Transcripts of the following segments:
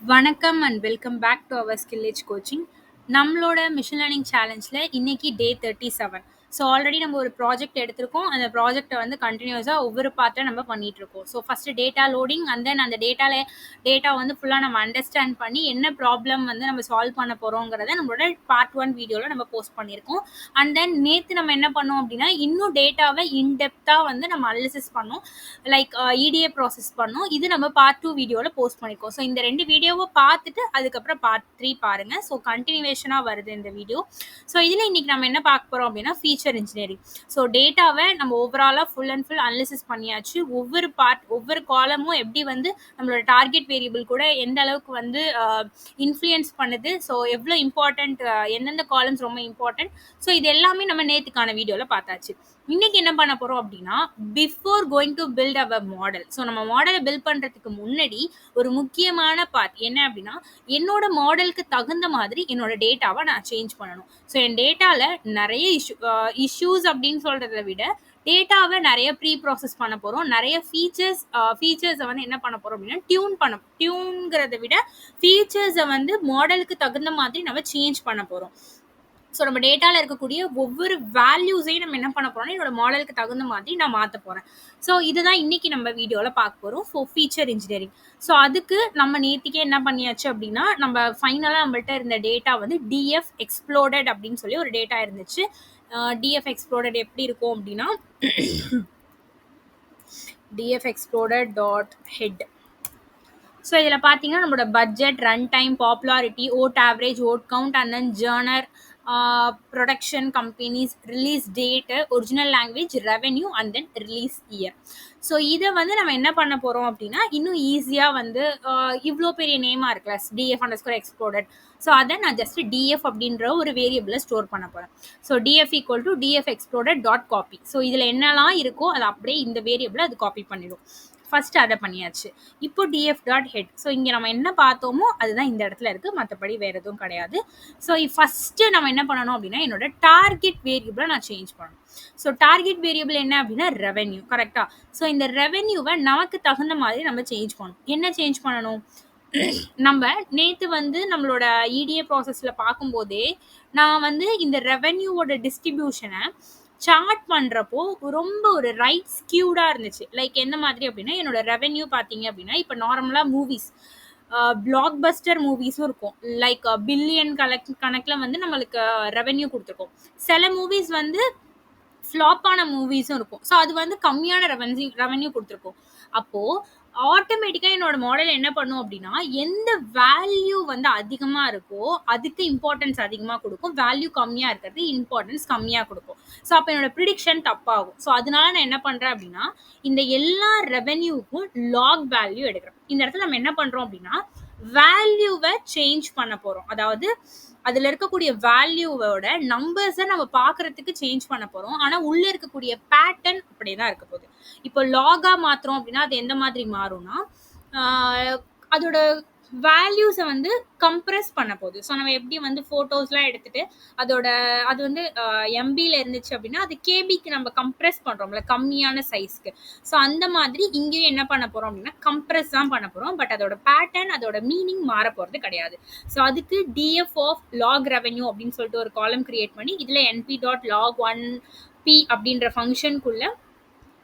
வணக்கம் and welcome back to our skill age coaching. நம்மளோட machine learning சேலஞ்சில் இன்னைக்கு டே 37. ஸோ ஆல்ரெடி நம்ம ஒரு ப்ராஜெக்ட் எடுத்திருக்கோம். அந்த ப்ராஜெக்டை வந்து கண்டினியூஸாக ஒவ்வொரு பார்ட்டாக நம்ம பண்ணிட்டு இருக்கோம். So first data loading and then அந்த டேட்டா வந்து ஃபுல்லாக நம்ம அண்டர்ஸ்டாண்ட் பண்ணி என்ன ப்ராப்ளம் வந்து நம்ம சால்வ் பண்ண போகிறோங்கிறத நம்மளோட பார்ட் 1 வீடியோவில் நம்ம போஸ்ட் பண்ணியிருக்கோம். அண்ட் தென் நேற்று நம்ம என்ன பண்ணோம் அப்படின்னா இன்னும் டேட்டாவை இன்டெப்த்தாக வந்து நம்ம அனலிசிஸ் பண்ணோம். லைக் இடிஏ ப்ராசஸ் பண்ணோம். இது நம்ம பார்ட் 2 வீடியோவில் போஸ்ட் பண்ணியிருக்கோம். ஸோ இந்த 2 வீடியோவை பார்த்துட்டு அதுக்கப்புறம் பார்ட் 3 பாருங்கள். ஸோ கண்டினியூவேஷனாக வருது இந்த வீடியோ. ஸோ இதில் இன்றைக்கி நம்ம என்ன பார்க்க போகிறோம் அப்படின்னா ஃபீச்சர் இன்ஜினியரிங். ஸோ டேட்டாவை நம்ம ஓவராலாக ஃபுல் அண்ட் ஃபுல் அனலிசிஸ் பண்ணியாச்சு. ஒவ்வொரு காலமும் எப்படி வந்து நம்மளோட டார்கெட் வேரியபிள் கூட எந்த அளவுக்கு வந்து இன்ஃப்ளூயன்ஸ் பண்ணுது, ஸோ எவ்வளோ இம்பார்ட்டண்ட், எந்தெந்த காலம்ஸ் ரொம்ப இம்பார்ட்டன்ட், ஸோ இது எல்லாமே நம்ம நேற்றுக்கான வீடியோவில் பார்த்தாச்சு. இன்னைக்கு என்ன பண்ண போறோம் அப்படின்னா before going to build our model. So நம்ம மாடலை பில்ட் பண்றதுக்கு முன்னாடி ஒரு முக்கியமான பார்ட் என்ன அப்படின்னா என்னோட மாடலுக்கு தகுந்த மாதிரி என்னோட டேட்டாவை நான் சேஞ்ச் பண்ணணும். ஸோ என் டேட்டால நிறைய இஷ்யூஸ் அப்படின்னு சொல்றதை விட டேட்டாவை நிறைய ப்ரீ ப்ராசஸ் பண்ண போகிறோம். நிறைய ஃபீச்சர்ஸை வந்து என்ன பண்ண போகிறோம் அப்படின்னா டியூன்கிறத விட ஃபீச்சர்ஸை வந்து மாடலுக்கு தகுந்த மாதிரி நம்ம சேஞ்ச் பண்ண போகிறோம். ஸோ நம்ம டேட்டாவில் இருக்கக்கூடிய ஒவ்வொரு வேல்யூஸையும் நம்ம என்ன பண்ண போகிறோம்னா என்னோட மாடலுக்கு தகுந்த மாதிரி நான் மாற்ற போகிறேன். ஸோ இதுதான் இன்னைக்கு நம்ம வீடியோவில் பார்க்க போகிறோம். So feature engineering. ஸோ அதுக்கு நம்ம நேற்றுக்கே என்ன பண்ணியாச்சு அப்படின்னா நம்ம ஃபைனலாக நம்மள்ட்ட இருந்த டேட்டா வந்து டிஎஃப் எக்ஸ்ப்ளோடட் அப்படின்னு சொல்லி ஒரு டேட்டா இருந்துச்சு. டிஎஃப் எக்ஸ்ப்ளோடட் எப்படி இருக்கும் அப்படின்னா df exploded dot head. So இதில் பார்த்தீங்கன்னா நம்மளோட budget, run time, popularity, vote average, vote count and then genre, production companies, release date, original language, revenue and then release year. So இதை வந்து நம்ம என்ன பண்ண போகிறோம் அப்படின்னா இன்னும் ஈஸியாக வந்து இவ்வளோ பெரிய நேமாக இருக்குல்ல df_exploded. ஸோ அதை நான் ஜஸ்ட் df அப்படின்ற ஒரு வேரியபிளை ஸ்டோர் பண்ண போகிறேன். So df equal to df exploded dot copy. So இதில் என்னெல்லாம் இருக்கோ அதை அப்படியே இந்த வேரியபிளை அது காப்பி பண்ணிடும். ஃபர்ஸ்ட் அதை பண்ணியாச்சு. இப்போ டிஎஃப் டாட் ஹெட். ஸோ இங்கே நம்ம என்ன பார்த்தோமோ அதுதான் இந்த இடத்துல இருக்குது, மற்றபடி வேறு எதுவும் கிடையாது. ஸோ ஃபஸ்ட்டு நம்ம என்ன பண்ணணும் அப்படின்னா என்னோட டார்கெட் வேரியபிளை நான் சேஞ்ச் பண்ணணும். ஸோ டார்கெட் வேரியபிள் என்ன அப்படின்னா ரெவென்யூ, கரெக்டாக? ஸோ இந்த ரெவென்யூவை நமக்கு தகுந்த மாதிரி நம்ம சேஞ்ச் பண்ணணும். என்ன சேஞ்ச் பண்ணணும்? நம்ம நேற்று வந்து நம்மளோட இடிஏ ப்ராசஸில் பார்க்கும்போதே நான் வந்து இந்த ரெவென்யூவோட டிஸ்ட்ரிபியூஷனை சார்ட் பண்ணுறப்போ ரொம்ப ஒரு ரைட் ஸ்கியூடாக இருந்துச்சு. லைக் எந்த மாதிரி அப்படின்னா என்னோட ரெவென்யூ பார்த்தீங்க அப்படின்னா இப்போ நார்மலாக மூவிஸ், பிளாக் பஸ்டர் மூவிஸும் இருக்கும். லைக் பில்லியன் கணக்கில் வந்து நம்மளுக்கு ரெவென்யூ கொடுத்துருக்கோம். சில மூவிஸ் வந்து ஃப்ளாப்பான மூவிஸும் இருக்கும். ஸோ அது வந்து கம்மியான ரெவென்யூ கொடுத்துருக்கோம். அப்போது ஆட்டோமேட்டிக்காக என்னோட மாடல் என்ன பண்ணும் அப்படின்னா எந்த வேல்யூ வந்து அதிகமாக இருக்கோ அதுக்கு இம்பார்ட்டன்ஸ் அதிகமாக கொடுக்கும், வேல்யூ கம்மியாக இருக்கிறது இம்பார்ட்டன்ஸ் கம்மியாக கொடுக்கும். ஸோ அப்போ என்னோட ப்ரிடிக்ஷன் தப்பாகும். ஸோ அதனால நான் என்ன பண்ணுறேன் அப்படின்னா இந்த எல்லா ரெவென்யூக்கும் லாக் வேல்யூ எடுக்கிறேன். இந்த இடத்துல நம்ம என்ன பண்ணுறோம் அப்படின்னா வேல்யூவை சேஞ்ச் பண்ண போகிறோம். அதாவது அதில் இருக்கக்கூடிய வேல்யூவோட நம்பர்ஸை நம்ம பார்க்குறதுக்கு சேஞ்ச் பண்ண போகிறோம். ஆனால் உள்ளே இருக்கக்கூடிய பேட்டர்ன் அப்படியே தான் இருக்க போகுது. இப்போ லாகாக மாற்றுறோம் அப்படின்னா அது எந்த மாதிரி மாறும்னா அதோட வேல்யூஸை வந்து கம்ப்ரெஸ் பண்ண போகுது. ஸோ நம்ம எப்படி வந்து ஃபோட்டோஸ்லாம் எடுத்துகிட்டு அது வந்து எம்பியில் இருந்துச்சு அப்படின்னா அது கேபிக்கு நம்ம கம்ப்ரெஸ் பண்ணுறோம்ல கம்மியான சைஸ்க்கு. ஸோ அந்த மாதிரி இங்கேயும் என்ன பண்ண போகிறோம் அப்படின்னா கம்ப்ரெஸ் தான் பண்ண போகிறோம். பட் அதோட பேட்டர்ன் அதோட மீனிங் மாற போகிறது கிடையாது. ஸோ அதுக்கு டிஎஃப் ஆஃப் லாக் ரெவென்யூ அப்படின்னு சொல்லிட்டு ஒரு காலம் கிரியேட் பண்ணி இதில் np.log1p அப்படின்ற ஃபங்க்ஷனுக்குள்ள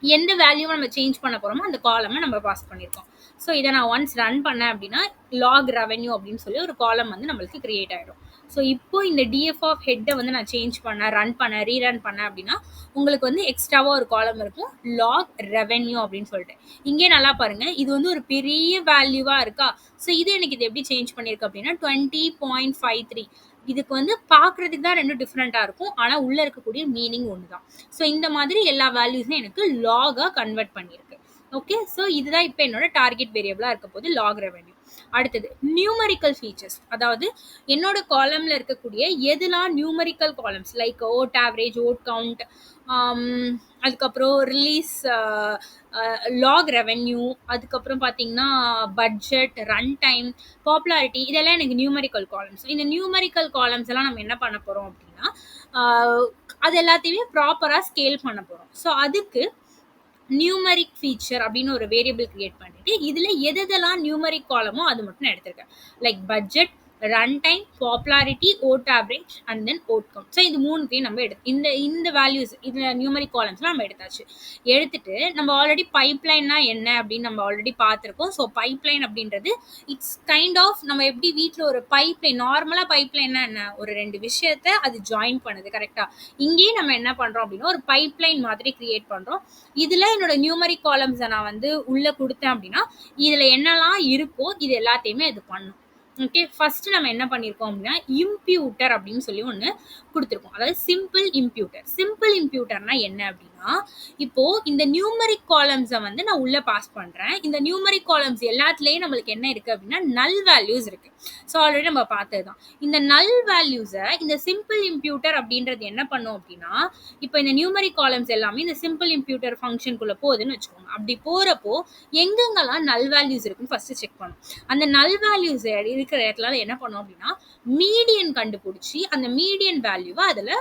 எந்த வேல்யூவை நம்ம சேஞ்ச் பண்ண போகிறோமோ அந்த காலமை நம்ம பாஸ் பண்ணியிருக்கோம். ஸோ இதை நான் ஒன்ஸ் ரன் பண்ணேன் அப்படின்னா லாக் ரெவென்யூ அப்படின்னு சொல்லி ஒரு காலம் வந்து நம்மளுக்கு கிரியேட் ஆகிடும். ஸோ இப்போ இந்த டிஎஃப் ஆஃப் ஹெட்டை வந்து நான் சேஞ்ச் பண்ணேன், ரீரன் பண்ணேன் அப்படின்னா உங்களுக்கு வந்து எக்ஸ்ட்ராவாக ஒரு காலம் இருக்கும் லாக் ரெவென்யூ அப்படின்னு சொல்லிட்டு. இங்கே நல்லா பாருங்கள், இது வந்து ஒரு பெரிய வேல்யூவாக இருக்கா. ஸோ இது எனக்கு இது எப்படி சேஞ்ச் பண்ணியிருக்கு அப்படின்னா 20.53. இதுக்கு வந்து பார்க்குறதுக்கு தான் ரெண்டும் டிஃப்ரெண்ட்டாக இருக்கும், ஆனால் உள்ளே இருக்கக்கூடிய மீனிங் ஒன்று தான். ஸோ இந்த மாதிரி எல்லா வேல்யூஸும் எனக்கு லாகாக கன்வெர்ட் பண்ணியிருக்கு. ஓகே, ஸோ இதுதான் இப்போ என்னோட டார்கெட் வேரியபிளாக இருக்க போது லாக் ரெவென்யூ. அடுத்தது நியூமரிக்கல் ஃபீச்சர்ஸ். அதாவது என்னோட காலமில் இருக்கக்கூடிய எதுலாம் numerical columns like vote average, vote count, அதுக்கப்புறம் ரிலீஸ், லாக் ரெவென்யூ, அதுக்கப்புறம் பார்த்தீங்கன்னா பட்ஜெட், ரன் டைம், பாப்புலாரிட்டி, இதெல்லாம் எனக்கு நியூமரிக்கல் காலம்ஸ். இந்த நியூமரிக்கல் காலம்ஸ் எல்லாம் நம்ம என்ன பண்ண போகிறோம் அப்படின்னா அது எல்லாத்தையுமே ப்ராப்பராக ஸ்கேல் பண்ண போகிறோம். ஸோ அதுக்கு நியூமரிக் ஃபீச்சர் அப்படின்னு ஒரு வேரியபிள் கிரியேட் பண்ணிட்டு இதுல எதெல்லாம் நியூமரிக் காலமோ அது மட்டும் நான் எடுத்திருக்கேன். Like budget, run time, popularity, vote average and then vote count. So இது மூணுத்தையும் நம்ம இந்த இந்த வேல்யூஸ் இதுல நியூமரிக் காலம்ஸ்லாம் நம்ம எடுத்தாச்சு. எடுத்துட்டு நம்ம ஆல்ரெடி பைப்லைன்னா என்ன அப்படின்னு நம்ம ஆல்ரெடி பார்த்துருக்கோம். ஸோ பைப்லைன் அப்படின்றது இட்ஸ் கைண்ட் ஆஃப் நம்ம எப்படி வீட்டில் ஒரு பைப்லைன் நார்மலாக பைப்லைன்னா என்ன, ஒரு ரெண்டு விஷயத்த அது ஜாயின் பண்ணுது கரெக்டாக. இங்கேயும் நம்ம என்ன பண்ணுறோம் அப்படின்னா ஒரு பைப்லைன் மாதிரி கிரியேட் பண்ணுறோம். இதில் என்னோட நியூமரிக் காலம்ஸை நான் வந்து உள்ளே கொடுத்தேன் அப்படின்னா இதில் என்னெல்லாம் இருக்கோ இது எல்லாத்தையுமே இது பண்ணும். ஓகே, ஃபர்ஸ்ட் நம்ம என்ன பண்ணியிருக்கோம் அப்படின்னா இம்ப்யூட்டர் அப்படின்னு சொல்லி ஒன்று கொடுத்துருக்கோம். அதாவது சிம்பிள் இம்ப்யூட்டர். சிம்பிள் இம்ப்யூட்டர்னா என்ன அப்படின்னா இப்போ இந்த நியூமரிக் காலம்ஸை வந்து நான் உள்ள பாஸ் பண்றேன். இந்த நியூமரிக் காலம்ஸ் எல்லாத்துலேயும் நம்மளுக்கு என்ன இருக்கு அப்படின்னா நல் வேல்யூஸ் இருக்கு. ஸோ ஆல்ரெடி நம்ம பார்த்ததுதான். இந்த நல் வேல்யூஸை இந்த சிம்பிள் இம்ப்யூட்டர் அப்படின்றது என்ன பண்ணும் அப்படின்னா இப்போ இந்த நியூமரிக் காலம்ஸ் எல்லாமே இந்த சிம்பிள் இம்ப்யூட்டர் ஃபங்க்ஷனுக்குள்ள போகுதுன்னு வச்சுக்கோங்க. அப்படி போறப்போ எங்கெங்கெல்லாம் நல் வேல்யூஸ் இருக்குன்னு ஃபர்ஸ்ட் செக் பண்ணும். அந்த நல் வேல்யூஸ் இருக்கிற இடத்துல என்ன பண்ணும் அப்படின்னா மீடியன் கண்டுபிடிச்சி அந்த மீடியன் வேல்யூவை அதில்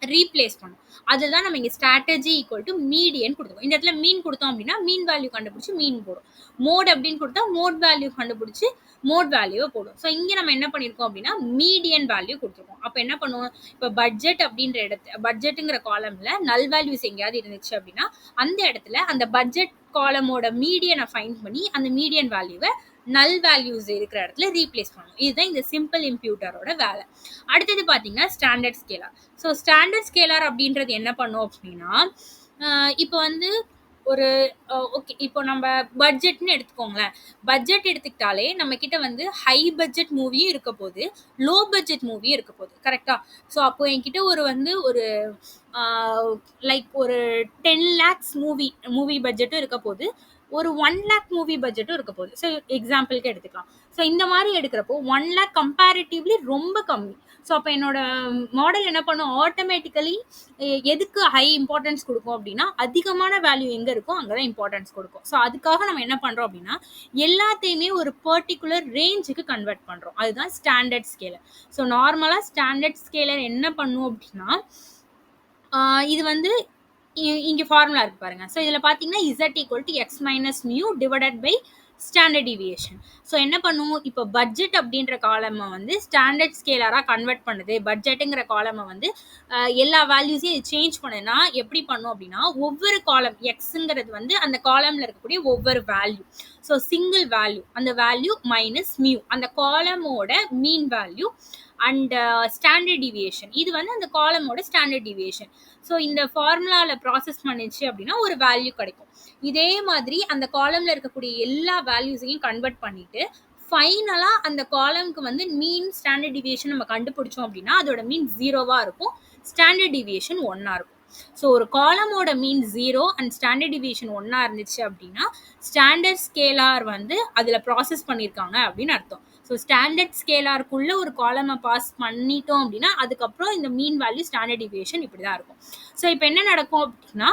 ரீப்ளேஸ் பண்ணும். அதுதான் நம்ம இங்கே ஸ்ட்ராட்டஜி ஈக்குவல் டு மீடியன் கொடுத்துருக்கோம். இந்த இடத்துல மீன் கொடுத்தோம் அப்படின்னா மீன் வேல்யூ கண்டுபிடிச்சி மீன் போடும். மோட் அப்படின்னு கொடுத்தா மோட் வேல்யூ கண்டுபிடிச்சி மோட் வேல்யூவை போடும். ஸோ இங்கே நம்ம என்ன பண்ணியிருக்கோம் அப்படின்னா மீடியன் வேல்யூ கொடுத்துருக்கோம். அப்போ என்ன பண்ணுவோம், இப்போ பட்ஜெட் அப்படின்ற இடத்துல பட்ஜெட்டுங்கிற காலம்ல நல் வேல்யூஸ் எங்கேயாவது இருந்துச்சு அப்படின்னா அந்த இடத்துல அந்த பட்ஜெட் காலமோட மீடியனை ஃபைண்ட் பண்ணி அந்த மீடியன் வேல்யூவை நல் வேல்யூஸ் இருக்கிற இடத்துல ரீப்ளேஸ் பண்ணணும். இதுதான் இந்த சிம்பிள் இம்ப்யூட்டரோட வேலை. அடுத்தது பார்த்தீங்கன்னா standard scalar. So standard scalar அப்படின்றது என்ன பண்ணும் அப்படின்னா இப்போ வந்து ஒரு ஓகே இப்போ நம்ம பட்ஜெட்னு எடுத்துக்கோங்களேன். பட்ஜெட் எடுத்துக்கிட்டாலே நம்ம கிட்ட வந்து ஹை பட்ஜெட் மூவியும் இருக்க போகுது, லோ பட்ஜெட் மூவியும் இருக்க போகுது கரெக்டா. ஸோ அப்போ என்கிட்ட ஒரு லைக் ஒரு 10 lakhs மூவி பட்ஜெட்டும் இருக்க போகுது, ஒரு 1 lakh மூவி பட்ஜெட்டும் இருக்க போகுது. ஸோ எக்ஸாம்பிளுக்கு எடுத்துக்கலாம். ஸோ இந்த மாதிரி எடுக்கிறப்போ 1 lakh கம்பேரிட்டிவ்லி ரொம்ப கம்மி. ஸோ அப்போ என்னோட மாடல் என்ன பண்ணும், ஆட்டோமேட்டிக்கலி எதுக்கு ஹை இம்பார்ட்டன்ஸ் கொடுக்கும் அப்படின்னா அதிகமான வேல்யூ எங்கே இருக்கோ அங்கே தான் இம்பார்ட்டன்ஸ் கொடுக்கும். ஸோ அதுக்காக நம்ம என்ன பண்ணுறோம் அப்படின்னா எல்லாத்தையுமே ஒரு பர்டிகுலர் ரேஞ்சுக்கு கன்வெர்ட் பண்ணுறோம். அதுதான் ஸ்டாண்டர்ட் ஸ்கேலர். ஸோ நார்மலாக ஸ்டாண்டர்ட் ஸ்கேலர் என்ன பண்ணும் அப்படின்னா இது வந்து இங்கே ஃபார்முலா இருக்கு பாருங்க. ஸோ இதில் பார்த்தீங்கன்னா z equal to x minus mu divided by standard deviation. So என்ன பண்ணுவோம், இப்போ பட்ஜெட் அப்படின்ற காலமை வந்து ஸ்டாண்டர்ட் ஸ்கேலராக கன்வெர்ட் பண்ணுது. பட்ஜெட்டுங்கிற காலமை வந்து எல்லா வேல்யூஸையும் இது சேஞ்ச் பண்ணுதுன்னா எப்படி பண்ணும் அப்படின்னா ஒவ்வொரு காலம் எக்ஸுங்கிறது வந்து அந்த காலமில் இருக்கக்கூடிய ஒவ்வொரு வேல்யூ. ஸோ சிங்கிள் வேல்யூ அந்த வேல்யூ மைனஸ் மியூ அந்த காலமோட mean value and standard deviation இது வந்து அந்த காலமோட ஸ்டாண்டர்ட் டிவியேஷன். ஸோ இந்த ஃபார்முலாவில் ப்ராசஸ் பண்ணிச்சு அப்படின்னா ஒரு வேல்யூ கிடைக்கும். இதே மாதிரி அந்த காலமில் இருக்கக்கூடிய எல்லா வேல்யூஸையும் கன்வெர்ட் பண்ணிட்டு ஃபைனலாக அந்த காலமுக்கு வந்து மீன் ஸ்டாண்டர்ட் டிவியேஷன் நம்ம கண்டுபிடிச்சோம் அப்படின்னா அதோட மீன் 0வா இருக்கும், ஸ்டாண்டர்ட் டிவியேஷன் 1ஆ இருக்கும். ஸோ ஒரு காலமோட மீன் 0 அண்ட் ஸ்டாண்டர்ட் டிவியேஷன் 1ஆ இருந்துச்சு அப்படின்னா ஸ்டாண்டர்ட் ஸ்கேலார் வந்து அதில் ப்ராசஸ் பண்ணியிருக்காங்க அப்படின்னு அர்த்தம். ஸோ ஸ்டாண்டர்ட் ஸ்கேலாருக்குள்ள ஒரு காலமை பாஸ் பண்ணிட்டோம் அப்படின்னா அதுக்கப்புறம் இந்த மீன் வேல்யூ ஸ்டாண்டர்ட் டிவியேஷன் இப்படி தான் இருக்கும். ஸோ இப்போ என்ன நடக்கும் அப்படின்னா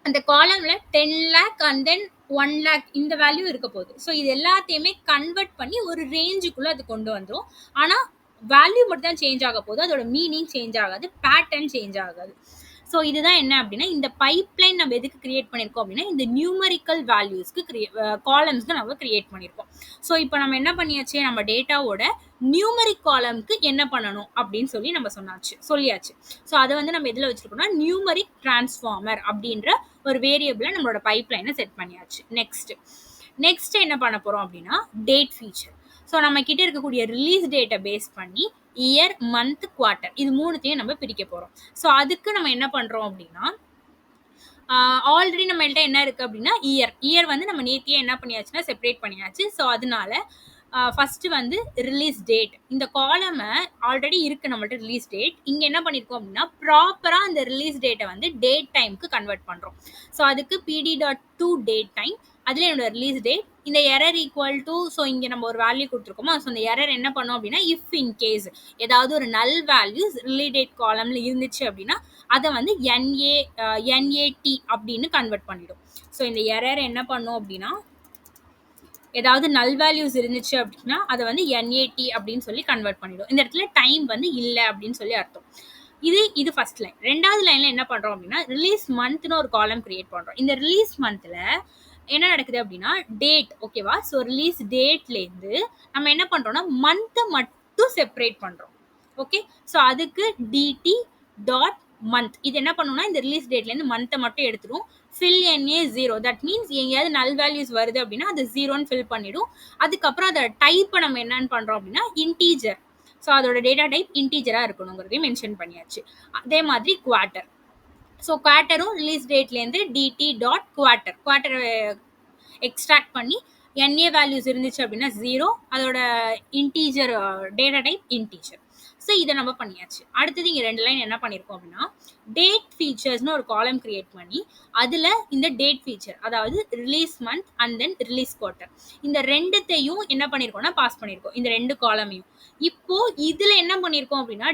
அந்த காலம்ல 10 lakh அண்ட் தென் 1 lakh இந்த வேல்யூ இருக்க போகுது. ஸோ இது எல்லாத்தையுமே கன்வெர்ட் பண்ணி ஒரு ரேஞ்சுக்குள்ள அது கொண்டு வந்துடும். ஆனால் வேல்யூ மட்டும் தான் சேஞ்ச் ஆக போகுது, அதோட மீனிங் சேஞ்ச் ஆகாது, பேட்டர்ன் சேஞ்ச் ஆகாது. ஸோ இதுதான் என்ன அப்படின்னா இந்த பைப்லைன் நம்ம எதுக்கு கிரியேட் பண்ணியிருக்கோம் அப்படின்னா இந்த நியூமரிக்கல் வேல்யூஸ்க்கு காலம்ஸ்க்கு நம்ம கிரியேட் பண்ணியிருக்கோம். ஸோ இப்போ நம்ம என்ன பண்ணியாச்சு, நம்ம டேட்டாவோட நியூமரிக் காலம்க்கு என்ன பண்ணணும் அப்படின்னு சொல்லி நம்ம சொல்லியாச்சு. ஸோ அதை வந்து நம்ம எதில் வச்சிருக்கோம்னா நியூமரிக் டிரான்ஸ்ஃபார்மர் அப்படின்ற ஒரு வேரியபிளை நம்மளோட பைப்லைனை செட் பண்ணியாச்சு. நெக்ஸ்ட் என்ன பண்ண போகிறோம் அப்படின்னா டேட் ஃபீச்சர். ஸோ நம்ம கிட்ட இருக்கக்கூடிய ரிலீஸ் டேட்டை பேஸ் பண்ணி இயர், மந்த், குவார்ட்டர் இது மூணுத்தையும் நம்ம பிரிக்க போகிறோம். ஸோ அதுக்கு நம்ம என்ன பண்ணுறோம் அப்படின்னா ஆல்ரெடி நம்மள்ட்ட என்ன இருக்குது அப்படின்னா இயர் வந்து நம்ம நேத்தியே என்ன பண்ணியாச்சுன்னா செப்பரேட் பண்ணியாச்சு. ஸோ அதனால ஃபஸ்ட்டு வந்து ரிலீஸ் டேட் இந்த காலமை ஆல்ரெடி இருக்குது நம்மள்ட்ட ரிலீஸ் டேட். இங்கே என்ன பண்ணியிருக்கோம் அப்படின்னா ப்ராப்பராக அந்த ரிலீஸ் டேட்டை வந்து டேட் டைமுக்கு கன்வெர்ட் பண்ணுறோம். ஸோ அதுக்கு pd.to டேட் டைம் அதில் என்னோட ரிலீஸ் டேட் இந்த எரர் ஈக்குவல் டு ஸோ இங்கே நம்ம ஒரு வேல்யூ கொடுத்துருக்கோமோ ஸோ அந்த எரர் என்ன பண்ணோம் அப்படின்னா இஃப் இன் கேஸ் ஏதாவது ஒரு நல் வேல்யூஸ் ரிலேட்டட் காலமில் இருந்துச்சு அப்படின்னா அதை வந்து NAT அப்படின்னு கன்வெர்ட் பண்ணிடும். ஸோ இந்த எரர் என்ன பண்ணோம் அப்படின்னா ஏதாவது நல் வேல்யூஸ் இருந்துச்சு அப்படின்னா அதை வந்து NAT அப்படின்னு சொல்லி கன்வெர்ட் பண்ணிடும். இந்த இடத்துல டைம் வந்து இல்லை அப்படின்னு சொல்லி அர்த்தம். இது ஃபர்ஸ்ட் லைன். ரெண்டாவது லைன்ல என்ன பண்றோம் அப்படின்னா ரிலீஸ் மந்த்னு ஒரு காலம் கிரியேட் பண்றோம். இந்த ரிலீஸ் மந்த்ல என்ன நடக்குது அப்படின்னா டேட், ஓகேவா? ஸோ ரிலீஸ் டேட்லேருந்து நம்ம என்ன பண்றோம்னா மந்த்தை மட்டும் செப்பரேட் பண்றோம். ஓகே, ஸோ அதுக்கு டிடி டாட் மந்த் இது என்ன பண்ணும்னா இந்த ரிலீஸ் டேட்லேருந்து மந்த்தை மட்டும் எடுத்துரும். ஃபில் என்ஏ 0, தட் மீன்ஸ் எங்கேயாவது நல் வேல்யூஸ் வருது அப்படின்னா அது 0ன்னு ஃபில் பண்ணிடும். அதுக்கப்புறம் அதை டைப்பை நம்ம என்னன்னு பண்றோம் அப்படின்னா இன்டீஜர். ஸோ அதோட டேட்டா டைப் இன்டீஜராக இருக்கணுங்கிறதையும் மென்ஷன் பண்ணியாச்சு. அதே மாதிரி குவார்ட்டர். ஸோ குவார்ட்டரும் ரிலீஸ் டேட்லேருந்து டிடி டாட் குவார்ட்டர் எக்ஸ்ட்ராக்ட் பண்ணி என்ஏ வேல்யூஸ் இருந்துச்சு அப்படின்னா 0, அதோட integer data type integer. So இதை நம்ம பண்ணியாச்சு. அடுத்தது இங்கே 2 லைன் என்ன பண்ணியிருக்கோம் அப்படின்னா டேட் ஃபீச்சர்ஸ்னு ஒரு காலம் கிரியேட் பண்ணி அதில் இந்த டேட் ஃபீச்சர், அதாவது release month and then release quarter, இந்த ரெண்டுத்தையும் என்ன பண்ணியிருக்கோம்னா பாஸ் பண்ணியிருக்கோம், இந்த 2 காலமையும். இப்போ இதில் என்ன பண்ணியிருக்கோம் அப்படின்னா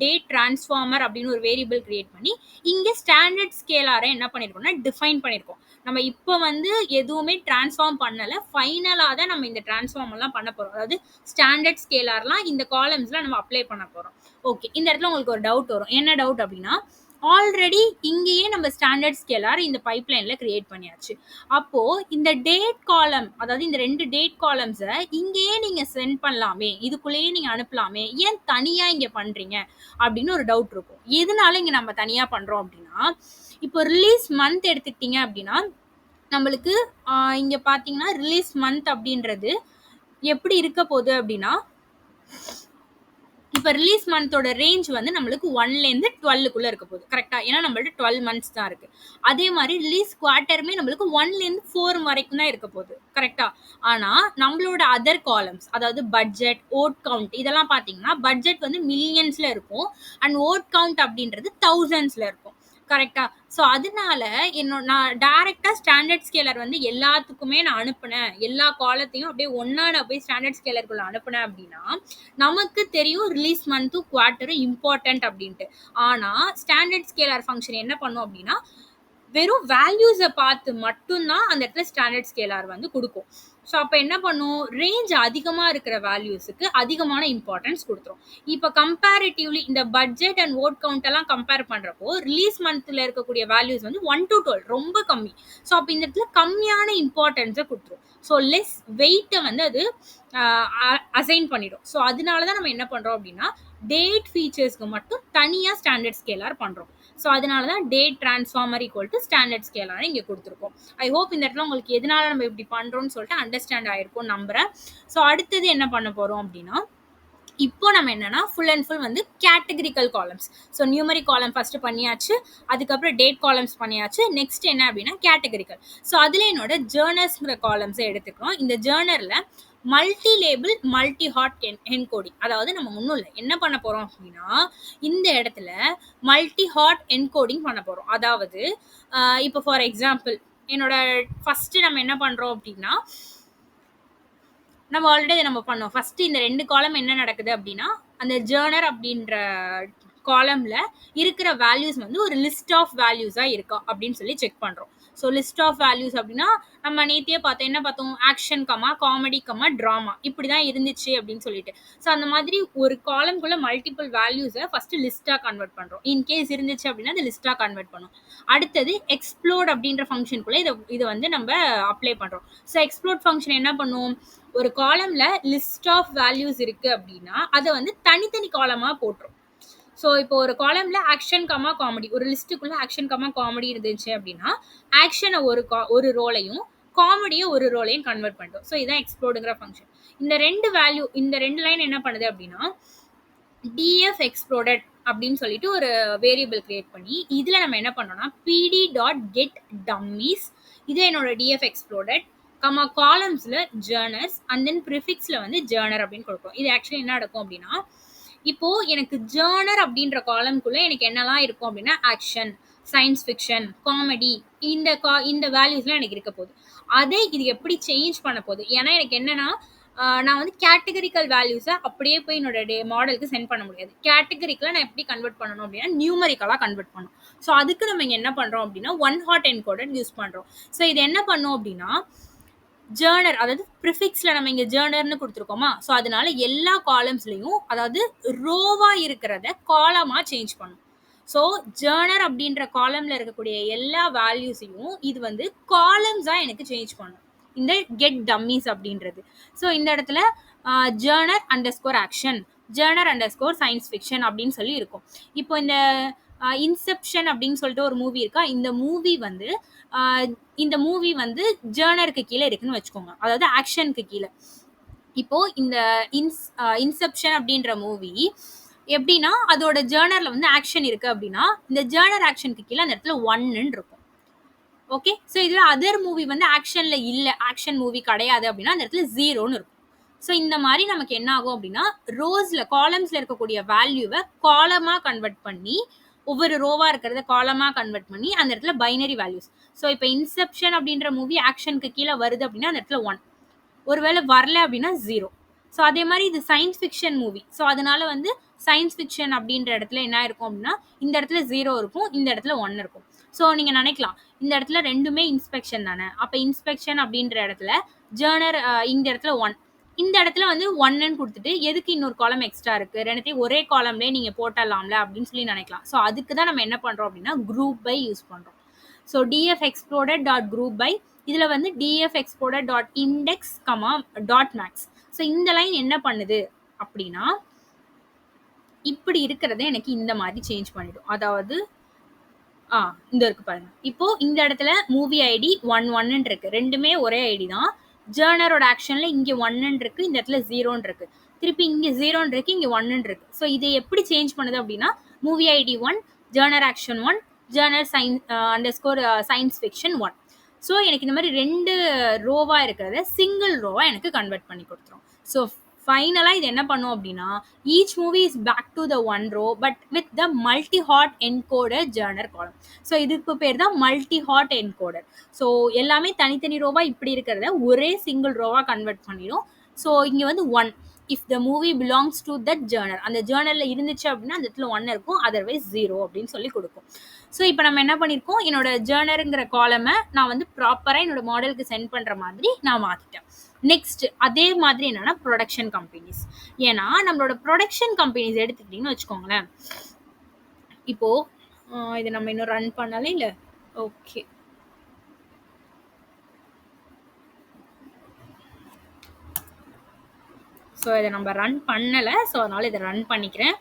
டேட் டிரான்ஸ்ஃபார்மர் அப்படின்னு ஒரு வேரியபிள் கிரியேட் பண்ணி இங்கே ஸ்டாண்டர்ட் ஸ்கேலாரை என்ன பண்ணியிருக்கோம்னா டிஃபைன் பண்ணியிருக்கோம். நம்ம இப்போ வந்து எதுவுமே டிரான்ஸ்ஃபார்ம் பண்ணலை, ஃபைனலாக தான் நம்ம இந்த டிரான்ஸ்ஃபார்ம் எல்லாம் பண்ண போகிறோம். அதாவது ஸ்டாண்டர்ட் ஸ்கேலார்லாம் இந்த காலம்ஸில் நம்ம அப்ளை பண்ண போகிறோம். ஓகே, இந்த இடத்துல உங்களுக்கு ஒரு டவுட் வரும். என்ன டவுட் அப்படின்னா ஆல்ரெடி இங்கேயே நம்ம ஸ்டாண்டர்ட் ஸ்கேலார் இந்த பைப்லைனில் கிரியேட் பண்ணியாச்சு. அப்போது இந்த டேட் காலம், அதாவது இந்த 2 டேட் காலம்ஸை இங்கேயே நீங்கள் சென்ட் பண்ணலாமே, இதுக்குள்ளேயே நீங்கள் அனுப்பலாமே, ஏன் தனியாக இங்கே பண்ணுறீங்க அப்படின்னு ஒரு டவுட் இருக்கும். எதனால இங்கே நம்ம தனியாக பண்ணுறோம் அப்படின்னா இப்போ ரிலீஸ் மந்த் எடுத்துக்கிட்டீங்க அப்படின்னா நம்மளுக்கு இங்கே பார்த்தீங்கன்னா ரிலீஸ் மந்த் அப்படின்றது எப்படி இருக்க போகுது அப்படின்னா இப்போ ரிலீஸ் மந்தோட ரேஞ்ச் வந்து நம்மளுக்கு 1லேருந்து 12க்குள்ளே இருக்க போகுது. கரெக்டாக? ஏன்னா நம்மள்ட்ட 12 மந்த்ஸ் தான் இருக்குது. அதே மாதிரி ரிலீஸ் குவார்ட்டருமே நம்மளுக்கு 1லேருந்து 4 வரைக்கும் தான் இருக்க போகுது. கரெக்டாக? ஆனால் நம்மளோட அதர் காலம்ஸ், அதாவது பட்ஜெட், ஓட் கவுண்ட், இதெல்லாம் பார்த்தீங்கன்னா பட்ஜெட் வந்து மில்லியன்ஸில் இருக்கும் அண்ட் ஓட் கவுண்ட் அப்படின்றது தௌசண்ட்ஸில் இருக்கும். கரெக்டா? ஸோ அதனால நான் டைரெக்டாக ஸ்டாண்டர்ட் ஸ்கேலர் வந்து எல்லாத்துக்குமே நான் அனுப்புனேன், எல்லா காலத்தையும் அப்படியே ஒன்றா நான் போய் ஸ்டாண்டர்ட் ஸ்கேலருக்குள்ள அனுப்புனேன் அப்படின்னா நமக்கு தெரியும் ரிலீஸ் மந்த்தும் குவார்ட்டரும் இம்பார்ட்டன்ட் அப்படின்ட்டு. ஆனால் ஸ்டாண்டர்ட் ஸ்கேலர் ஃபங்க்ஷன் என்ன பண்ணும் அப்படின்னா வெறும் வேல்யூஸை பார்த்து மட்டும்தான் அந்த இடத்துல ஸ்டாண்டர்ட் ஸ்கேலார் வந்து கொடுக்கும். ஸோ அப்போ என்ன பண்ணும், ரேஞ்ச் அதிகமாக இருக்கிற வேல்யூஸுக்கு அதிகமான இம்பார்ட்டன்ஸ் கொடுத்துரும். இப்போ கம்பேரிட்டிவ்லி இந்த பட்ஜெட் அண்ட் ஓட் கவுண்ட் எல்லாம் கம்பேர் பண்ணுறப்போ ரிலீஸ் மந்த்தில் இருக்கக்கூடிய வேல்யூஸ் வந்து 1 to 12 ரொம்ப கம்மி. ஸோ அப்போ இந்த இடத்துல கம்மியான இம்பார்ட்டன்ஸை கொடுத்துரும். ஸோ லெஸ் வெயிட்டை வந்து அது அசைன் பண்ணிடும். ஸோ அதனால தான் நம்ம என்ன பண்ணுறோம் அப்படின்னா டேட் ஃபீச்சர்ஸ்க்கு மட்டும் தனியாக ஸ்டாண்டர்ட் ஸ்கேலார் பண்ணுறோம். ஸோ அதனால தான் date transformer equal to standard scalar இங்கே கொடுத்துருக்கோம். ஐ ஹோப் இந்த இடத்துல உங்களுக்கு எதனால நம்ம இப்படி பண்ணுறோம்னு சொல்லிட்டு அண்டர்ஸ்டாண்ட் ஆகிருக்கும் நம்புகிறேன். ஸோ அடுத்தது என்ன பண்ண போகிறோம் அப்படின்னா இப்போ நம்ம என்னன்னா ஃபுல் அண்ட் ஃபுல் வந்து கேட்டகரிக்கல் காலம்ஸ். ஸோ நியூமரிக் காலம் ஃபர்ஸ்ட் பண்ணியாச்சு, அதுக்கப்புறம் டேட் காலம்ஸ் பண்ணியாச்சு. நெக்ஸ்ட் என்ன அப்படின்னா கேட்டகரிக்கல். ஸோ அதில் என்னோட ஜேர்னர்ஸ்ங்கிற காலம்ஸை எடுத்துக்கிறோம். இந்த ஜேர்னரில் multi label multi hot encoding, அதாவது நம்ம ஒன்றும் இல்லை என்ன பண்ண போகிறோம் அப்படின்னா இந்த இடத்துல மல்டி ஹாட் என்கோடிங் பண்ண போகிறோம். அதாவது இப்போ ஃபார் எக்ஸாம்பிள் என்னோட ஃபஸ்ட்டு நம்ம என்ன பண்ணுறோம் அப்படின்னா நம்ம ஆல்ரெடி நம்ம பண்ணோம். ஃபஸ்ட்டு இந்த 2 காலம் என்ன நடக்குது அப்படின்னா அந்த ஜேர்னர் அப்படின்ற காலமில் இருக்கிற வேல்யூஸ் வந்து ஒரு லிஸ்ட் ஆஃப் வேல்யூஸாக இருக்கா அப்படின்னு சொல்லி செக் பண்ணுறோம். ஸோ லிஸ்ட் ஆஃப் வேல்யூஸ் அப்படின்னா நம்ம நேத்தியே பார்த்தோம், என்ன பார்த்தோம், action comma comedy comma drama இப்படி தான் இருந்துச்சு அப்படின்னு சொல்லிட்டு. ஸோ அந்த மாதிரி ஒரு காலம்குள்ளே மல்டிபிள் வேல்யூஸை ஃபஸ்ட்டு லிஸ்ட்டாக கன்வெர்ட் பண்ணுறோம். இன்கேஸ் இருந்துச்சு அப்படின்னா அது லிஸ்ட்டாக கன்வெர்ட் பண்ணும். அடுத்தது எக்ஸ்ப்ளோட் அப்படின்ற ஃபங்க்ஷனுக்குள்ளே இதை வந்து நம்ம அப்ளை பண்ணுறோம். ஸோ எக்ஸ்ப்ளோட் ஃபங்க்ஷன் என்ன பண்ணும், ஒரு காலம்ல லிஸ்ட் ஆஃப் வேல்யூஸ் இருக்கு அப்படின்னா அதை வந்து தனித்தனி காலமாக போட்டுரும். ஸோ இப்போ ஒரு காலம்ல ஆக்ஷன் கமா காமெடி, ஒரு லிஸ்ட்டுக்குள்ள ஆக்ஷன் கமா காமெடி இருந்துச்சு அப்படின்னா ஆக்ஷனை ஒரு ரோலையும் காமெடியை ஒரு ரோலையும் கன்வெர்ட் பண்ணிட்டோம். ஸோ இதான் எக்ஸ்ப்ளோடுங்கிற ஃபங்க்ஷன். இந்த 2 வேல்யூ, இந்த 2 லைன் என்ன பண்ணுது அப்படின்னா டிஎஃப் எக்ஸ்ப்ளோடட் அப்படின்னு சொல்லிட்டு ஒரு வேரியபிள் கிரியேட் பண்ணி இதில் நம்ம என்ன பண்ணோம்னா பிடி டாட் கெட் டம்மீஸ், இது என்னோட டிஎஃப் எக்ஸ்ப்ளோடட் கமா காலம்ஸில் ஜேர்னர்ஸ் அண்ட் தென் ப்ரிஃபிக்ஸில் வந்து ஜேர்னர் அப்படின்னு கொடுக்கும். இது ஆக்சுவலி என்ன நடக்கும் அப்படின்னா இப்போது எனக்கு ஜேர்னர் அப்படின்ற காலம்குள்ளே எனக்கு என்னெல்லாம் இருக்கும் அப்படின்னா ஆக்ஷன், சயின்ஸ் ஃபிக்ஷன், காமெடி, இந்த வேல்யூஸ்லாம் எனக்கு இருக்க போகுது. அதை இது எப்படி சேஞ்ச் பண்ண போகுது, ஏன்னா எனக்கு என்னென்னா நான் வந்து கேட்டகரிக்கல் வேல்யூஸை அப்படியே போய் என்னோட மாடலுக்கு சென்ட் பண்ண முடியாது. கேட்டகரிக்கலாக நான் எப்படி கன்வெர்ட் பண்ணணும் அப்படின்னா நியூமரிக்கலாக கன்வெர்ட் பண்ணணும். ஸோ அதுக்கு நம்ம இங்கே என்ன பண்ணுறோம் அப்படின்னா 1 ஹாட் என்கோடட் யூஸ் பண்ணுறோம். ஸோ இது என்ன பண்ணோம் அப்படின்னா ஜேர்னர் அதாவது ப்ரிஃபிக்ஸ்ல நம்ம இங்க ஜேர்னர்னு கொடுத்துருக்கோமா, ஸோ அதனால எல்லா காலம்ஸ்லயும் அதாவது ரோவா இருக்கிறத காலமா சேஞ்ச் பண்ணும். ஸோ ஜேர்னர் அப்படின்ற காலம்ல இருக்கக்கூடிய எல்லா வேல்யூஸையும் இது வந்து காலம்ஸா எனக்கு சேஞ்ச் பண்ணும் இந்த கெட் டம்மிஸ் அப்படின்றது. ஸோ இந்த இடத்துல genre under score action, genre underscore science fiction அப்படின்னு சொல்லி இருக்கும். இப்போ இந்த இன்செப்ஷன் அப்படின்னு சொல்லிட்டு ஒரு மூவி இருக்கா, இந்த மூவி வந்து ஜேர்னருக்கு கீழே இருக்குன்னு வச்சுக்கோங்க, அதாவது ஆக்ஷனுக்கு கீழே. இப்போ இந்த இன்செப்ஷன் அப்படின்ற மூவி எப்படின்னா அதோட ஜேர்னர்ல வந்து ஆக்ஷன் இருக்கு அப்படின்னா இந்த ஜேர்னர் ஆக்ஷனுக்கு கீழே அந்த இடத்துல 1 இருக்கும். ஓகே, ஸோ இதுல அதர் மூவி வந்து ஆக்ஷன்ல இல்ல, ஆக்ஷன் மூவி கிடையாது அப்படின்னா அந்த இடத்துல 0ன்னு இருக்கும். ஸோ இந்த மாதிரி நமக்கு என்ன ஆகும் அப்படின்னா ரோஸ்ல காலம்ஸ்ல இருக்கக்கூடிய வேல்யூவை காலமா கன்வெர்ட் பண்ணி ஒவ்வொரு ரோவா இருக்கிறத காலமா கன்வெர்ட் பண்ணி அந்த இடத்துல பைனரி வேல்யூஸ். ஸோ இப்போ இன்செப்ஷன் அப்படின்ற மூவி ஆக்ஷனுக்கு கீழே வருது அப்படின்னா அந்த இடத்துல 1, ஒருவேளை வரல அப்படின்னா 0. ஸோ அதே மாதிரி இது சயின்ஸ் ஃபிக்ஷன் மூவி, ஸோ அதனால வந்து சயின்ஸ் ஃபிக்ஷன் அப்படின்ற இடத்துல என்ன இருக்கும் அப்படின்னா இந்த இடத்துல 0 இருக்கும், இந்த இடத்துல 1 இருக்கும். ஸோ நீங்கள் நினைக்கலாம் இந்த இடத்துல ரெண்டுமே இன்ஸ்பெக்ஷன் தானே, அப்போ இன்ஸ்பெக்ஷன் அப்படின்ற இடத்துல ஜேர்னர் இந்த இடத்துல 1, இந்த இடத்துல வந்து 1ன்னு கொடுத்துட்டு எதுக்கு இன்னொரு காலம் எக்ஸ்ட்ரா இருக்குது, ரெண்டுத்தையும் ஒரே காலம்லேயே நீங்கள் போட்டலாம்ல அப்படின்னு சொல்லி நினைக்கலாம். ஸோ அதுக்கு தான் நம்ம என்ன பண்ணுறோம் அப்படின்னா குரூப் பை யூஸ் பண்ணுறோம். So df exploded dot group by இதில் வந்து df exploded dot index dot max. So இந்த லைன் என்ன பண்ணுது அப்படின்னா இப்படி இருக்கிறத எனக்கு இந்த மாதிரி சேஞ்ச் பண்ணிடும். அதாவது இந்த இருக்கு பாருங்க, இப்போ இந்த இடத்துல மூவி ஐடி 1 இருக்கு, ரெண்டுமே ஒரே ஐடி தான். ஜேர்னரோட ஆக்ஷன்ல இங்க 1 இருக்கு, இந்த இடத்துல 0 இருக்கு, திருப்பி இங்க 0 இருக்கு, இங்க 1 இருக்கு. ஸோ இதை எப்படி சேஞ்ச் பண்ணுது அப்படின்னா movie ID 1, genre action 1, genre underscore science fiction 1. So எனக்கு இந்த மாதிரி 2 ரோவா இருக்கிறத சிங்கிள் ரோவா எனக்கு கன்வெர்ட் பண்ணி கொடுத்துரும். ஸோ ஃபைனலாக இது என்ன பண்ணும் அப்படின்னா each movie is back to the 1 row but with the multi hot encoder genre column. So இதுக்கு பேர் தான் மல்டி ஹாட் என்கோடர். ஸோ எல்லாமே தனித்தனி ரோவா இப்படி இருக்கிறத ஒரே சிங்கிள் ரோவா கன்வெர்ட் பண்ணிடும். ஸோ இங்கே வந்து 1 if the movie belongs to that genre, அந்த ஜேர்னரில் இருந்துச்சு அப்படின்னா அந்த இடத்துல 1 இருக்கும், அதர்வைஸ் 0 அப்படின்னு சொல்லி கொடுக்கும். ஸோ இப்போ நம்ம என்ன பண்ணியிருக்கோம், என்னோட ஜேர்னருங்கிற காலமை நான் வந்து ப்ராப்பராக என்னோட மாடலுக்கு சென்ட் பண்ணுற மாதிரி நான் மாற்றிட்டேன். நெக்ஸ்ட் அதே மாதிரி என்னன்னா ப்ரொடக்ஷன் கம்பெனிஸ். ஏன்னா நம்மளோட ப்ரொடக்ஷன் கம்பெனிஸ் எடுத்துக்கிட்டிங்கன்னு வச்சுக்கோங்களேன், இப்போ இதை நம்ம இன்னும் ரன் பண்ணாலே இல்லை. ஓகே, ஸோ இதை நம்ம ரன் பண்ணலை, ஸோ அதனால இதை ரன் பண்ணிக்கிறேன்.